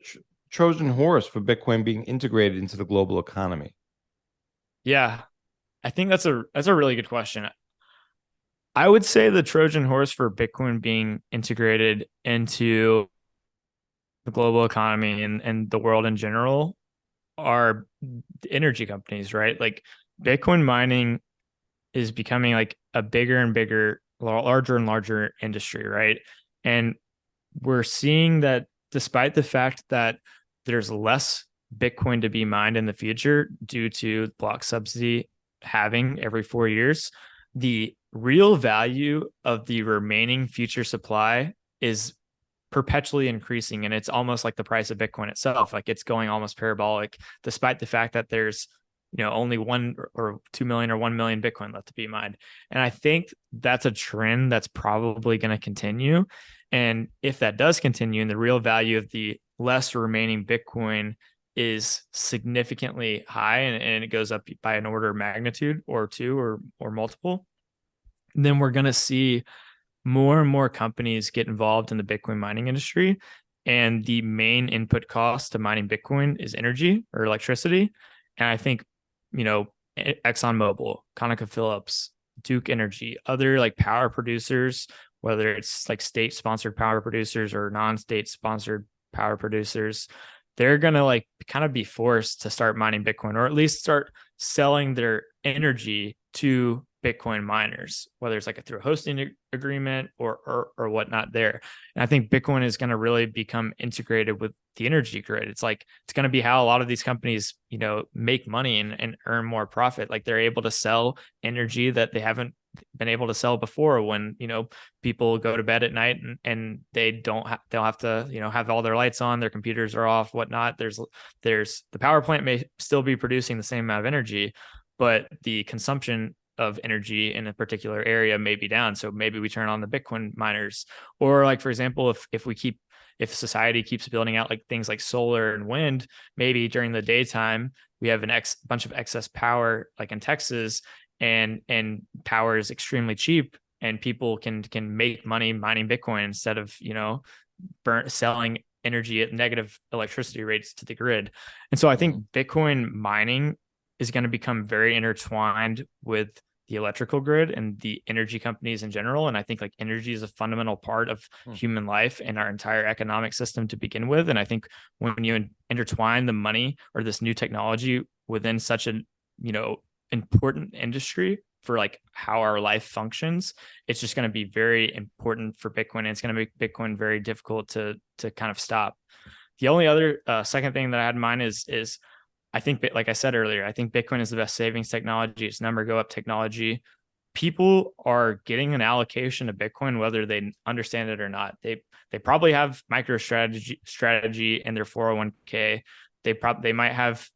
Speaker 1: Trojan horse for Bitcoin being integrated into the global economy?
Speaker 4: Yeah, I think that's a really good question. I would say the Trojan horse for Bitcoin being integrated into the global economy and the world in general are energy companies, right? Like Bitcoin mining is becoming like a bigger and bigger, larger and larger industry, right? And we're seeing that despite the fact that there's less Bitcoin to be mined in the future due to block subsidy halving every 4 years, the real value of the remaining future supply is perpetually increasing, and it's almost like the price of Bitcoin itself. Like it's going almost parabolic, despite the fact that there's only 1 or 2 million or 1 million Bitcoin left to be mined. And I think that's a trend that's probably going to continue. And if that does continue, and the real value of the less remaining Bitcoin is significantly high, and it goes up by an order of magnitude or two or multiple, then we're going to see more and more companies get involved in the Bitcoin mining industry. And the main input cost to mining Bitcoin is energy or electricity. And I think, ExxonMobil, ConocoPhillips, Duke Energy, other like power producers, whether it's like state sponsored power producers or non-state sponsored power producers, they're going to like kind of be forced to start mining Bitcoin, or at least start selling their energy to Bitcoin miners, whether it's like through a hosting agreement or whatnot there. And I think Bitcoin is going to really become integrated with the energy grid. It's going to be how a lot of these companies, make money and earn more profit. Like they're able to sell energy that they haven't been able to sell before, when, people go to bed at night and they'll have to, have all their lights on, their computers are off, whatnot. There's the power plant may still be producing the same amount of energy, but the consumption of energy in a particular area may be down. So maybe we turn on the Bitcoin miners. Or like, for example, if society keeps building out like things like solar and wind, maybe during the daytime we have bunch of excess power, like in Texas, and power is extremely cheap, and people can make money mining Bitcoin instead of selling energy at negative electricity rates to the grid. And so I think Bitcoin mining is going to become very intertwined with the electrical grid and the energy companies in general. And I think like energy is a fundamental part of human life and our entire economic system to begin with. And I think when you intertwine the money or this new technology within such an, important industry for like how our life functions, it's just going to be very important for Bitcoin, and it's going to make Bitcoin very difficult to kind of stop. The only other second thing that I had in mind is I think, like I said earlier, I think Bitcoin is the best savings technology. It's number go up technology. People are getting an allocation of Bitcoin, whether they understand it or not. They probably have strategy in their 401k. They might have,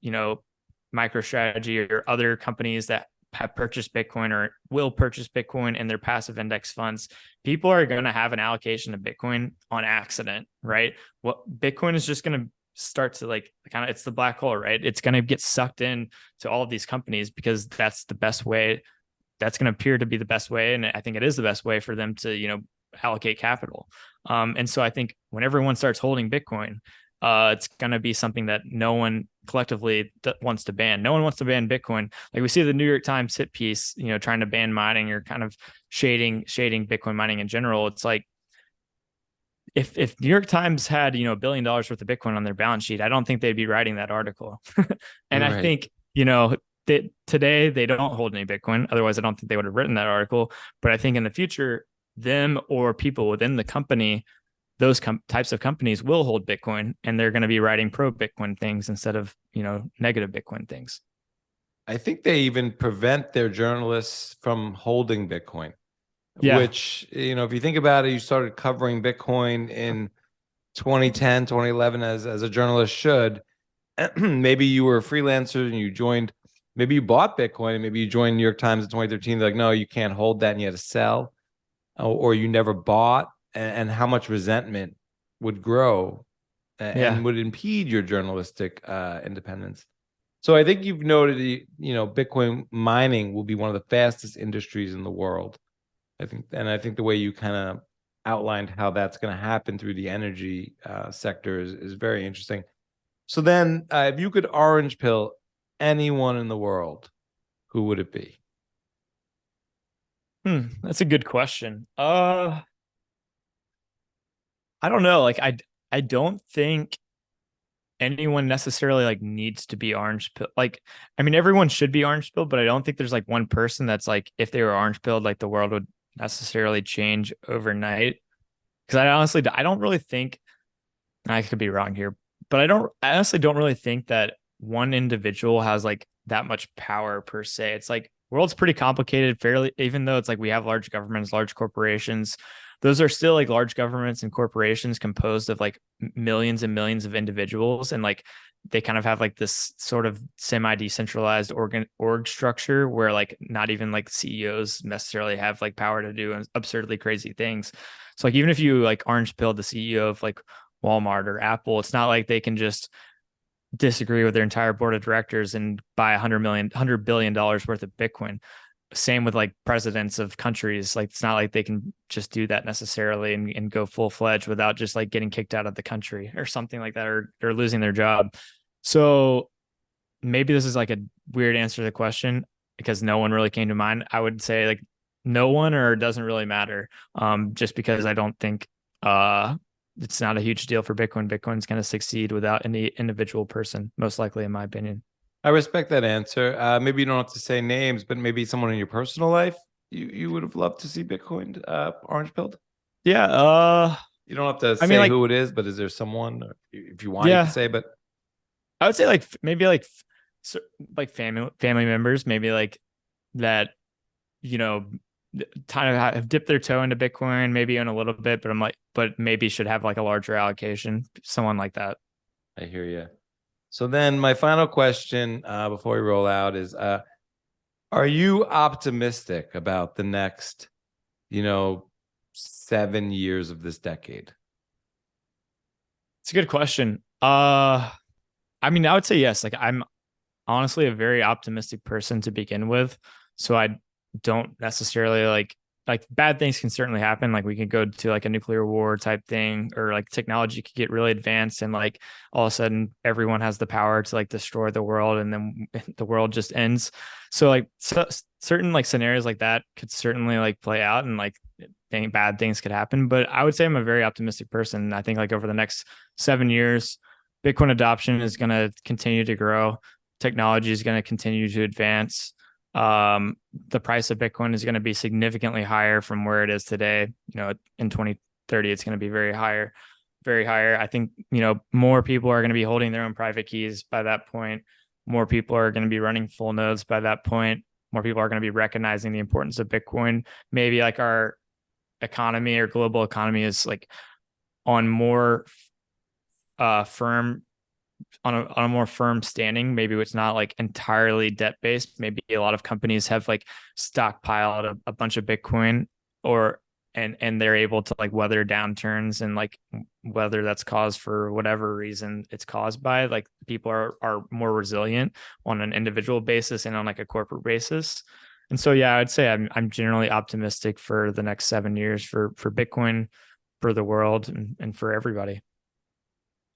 Speaker 4: MicroStrategy or other companies that have purchased Bitcoin or will purchase Bitcoin in their passive index funds. People are going to have an allocation of Bitcoin on accident, right? What Bitcoin is just going to start to like kind of, it's the black hole, right? It's going to get sucked in to all of these companies because that's the best way. That's going to appear to be the best way. And I think it is the best way for them to, allocate capital. And so I think when everyone starts holding Bitcoin, it's going to be something that no one collectively wants to ban. No one wants to ban Bitcoin. Like we see the New York Times hit piece, trying to ban mining or kind of shading Bitcoin mining in general. It's like, if New York Times had, $1 billion worth of Bitcoin on their balance sheet, I don't think they'd be writing that article. And right. I think, that today they don't hold any Bitcoin. Otherwise, I don't think they would have written that article. But I think in the future, them or people within the company, those types of companies will hold Bitcoin, and they're going to be writing pro Bitcoin things instead of, negative Bitcoin things.
Speaker 1: I think they even prevent their journalists from holding Bitcoin.
Speaker 4: Yeah.
Speaker 1: Which, if you think about it, you started covering Bitcoin in 2010, 2011 as a journalist should. Maybe you were a freelancer and you joined, maybe you bought Bitcoin and maybe you joined New York Times in 2013. They're like, no, you can't hold that and you had to sell, or you never bought, and how much resentment would grow and would impede your journalistic independence. So I think you've noted, Bitcoin mining will be one of the fastest industries in the world. I think the way you kind of outlined how that's going to happen through the energy sector is very interesting. So then, if you could orange pill anyone in the world, who would it be?
Speaker 4: That's a good question. I don't know. Like I I don't think anyone necessarily like needs to be orange pill. Like, I mean, everyone should be orange pilled, but I don't think there's like one person that's like, if they were orange pilled, like the world would necessarily change overnight. Because I don't really think, and I could be wrong here, but I honestly don't really think that one individual has like that much power per se. It's like world's pretty complicated, fairly, even though it's like we have large governments, large corporations. Those are still like large governments and corporations composed of like millions and millions of individuals. And like they kind of have like this sort of semi-decentralized org structure where like not even like CEOs necessarily have like power to do absurdly crazy things. So like even if you like orange pilled the CEO of like Walmart or Apple, it's not like they can just disagree with their entire board of directors and buy $100 billion worth of Bitcoin. Same with like presidents of countries. Like it's not like they can just do that necessarily and go full fledged without just like getting kicked out of the country or something like that, or losing their job. So maybe this is like a weird answer to the question because no one really came to mind. I would say like no one, or it doesn't really matter. Just because I don't think it's not a huge deal for Bitcoin. Bitcoin's going to succeed without any individual person, most likely, in my opinion.
Speaker 1: I respect that answer. Maybe you don't have to say names, but maybe someone in your personal life you would have loved to see Bitcoin orange pilled.
Speaker 4: Yeah.
Speaker 1: You don't have to
Speaker 4: I
Speaker 1: say
Speaker 4: mean, like,
Speaker 1: who it is, but is there someone, if you want, you
Speaker 4: yeah,
Speaker 1: can say, but
Speaker 4: I would say like maybe like family members, maybe like that, you know, kind of have dipped their toe into Bitcoin, maybe in a little bit, but I'm like, but maybe should have like a larger allocation, someone like that.
Speaker 1: I hear you. So then my final question before we roll out is, are you optimistic about the next, 7 years of this decade?
Speaker 4: It's a good question. I mean, I would say yes. Like I'm honestly a very optimistic person to begin with. So I don't necessarily like bad things can certainly happen. Like we could go to like a nuclear war type thing, or like technology could get really advanced and like all of a sudden everyone has the power to like destroy the world and then the world just ends. So like certain like scenarios like that could certainly like play out and like bad things could happen. But I would say I'm a very optimistic person. I think like over the next 7 years, Bitcoin adoption is going to continue to grow. Technology is going to continue to advance. The price of Bitcoin is going to be significantly higher from where it is today. In 2030, it's going to be very higher. I think, more people are going to be holding their own private keys by that point. More people are going to be running full nodes by that point. More people are going to be recognizing the importance of Bitcoin. Maybe like our economy or global economy is like on more firm on a more firm standing. Maybe it's not like entirely debt based. Maybe a lot of companies have like stockpiled a bunch of Bitcoin, and they're able to like weather downturns, and like whether that's caused for whatever reason it's caused by, like people are more resilient on an individual basis and on like a corporate basis. And so yeah, I'd say I'm generally optimistic for the next 7 years for Bitcoin, for the world, and for everybody.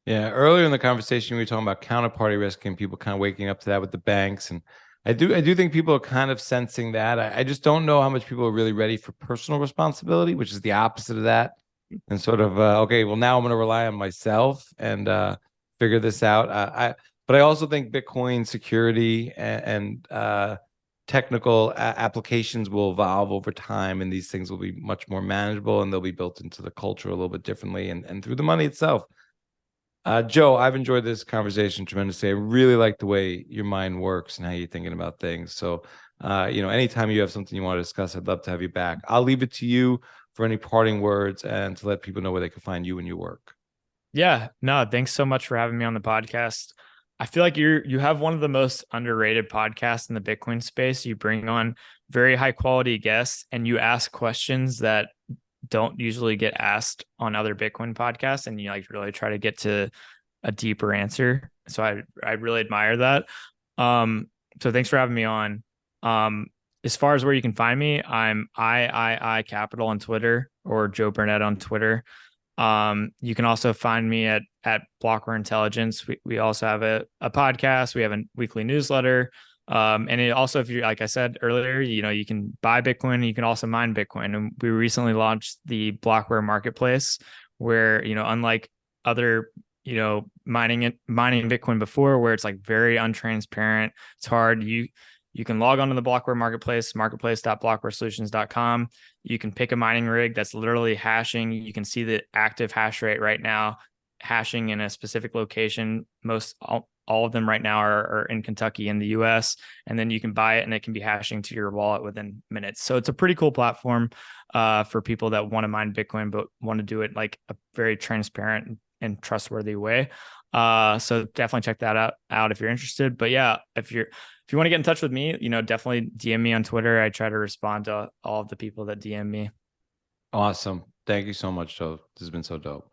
Speaker 1: Yeah, earlier in the conversation, we were talking about counterparty risk and people kind of waking up to that with the banks. And I do think people are kind of sensing that. I just don't know how much people are really ready for personal responsibility, which is the opposite of that. And sort of, okay, well, now I'm going to rely on myself and figure this out. But I also think Bitcoin security and technical applications will evolve over time, and these things will be much more manageable, and they'll be built into the culture a little bit differently and through the money itself. Joe, I've enjoyed this conversation tremendously. I really like the way your mind works and how you're thinking about things. So, anytime you have something you want to discuss, I'd love to have you back. I'll leave it to you for any parting words and to let people know where they can find you and your work.
Speaker 4: Yeah, no, thanks so much for having me on the podcast. I feel like you have one of the most underrated podcasts in the Bitcoin space. You bring on very high quality guests and you ask questions that don't usually get asked on other Bitcoin podcasts, and you like really try to get to a deeper answer. So I really admire that. So thanks for having me on. As far as where you can find me, I'm I Capital on Twitter, or Joe Burnett on Twitter. You can also find me at Blockware Intelligence. We also have a podcast. We have a weekly newsletter. And it also, if you, like I said earlier, you can buy Bitcoin, you can also mine Bitcoin. And we recently launched the Blockware marketplace where, unlike other, mining Bitcoin before, where it's like very untransparent. It's hard. You can log onto the Blockware marketplace, marketplace.blockwaresolutions.com. You can pick a mining rig that's literally hashing. You can see the active hash rate right now, hashing in a specific location. All of them right now are in Kentucky in the US. And then you can buy it and it can be hashing to your wallet within minutes. So it's a pretty cool platform for people that want to mine Bitcoin, but want to do it like a very transparent and trustworthy way. So definitely check that out if you're interested. But yeah, if you want to get in touch with me, definitely DM me on Twitter. I try to respond to all of the people that DM me.
Speaker 1: Awesome. Thank you so much, Joe. This has been so dope.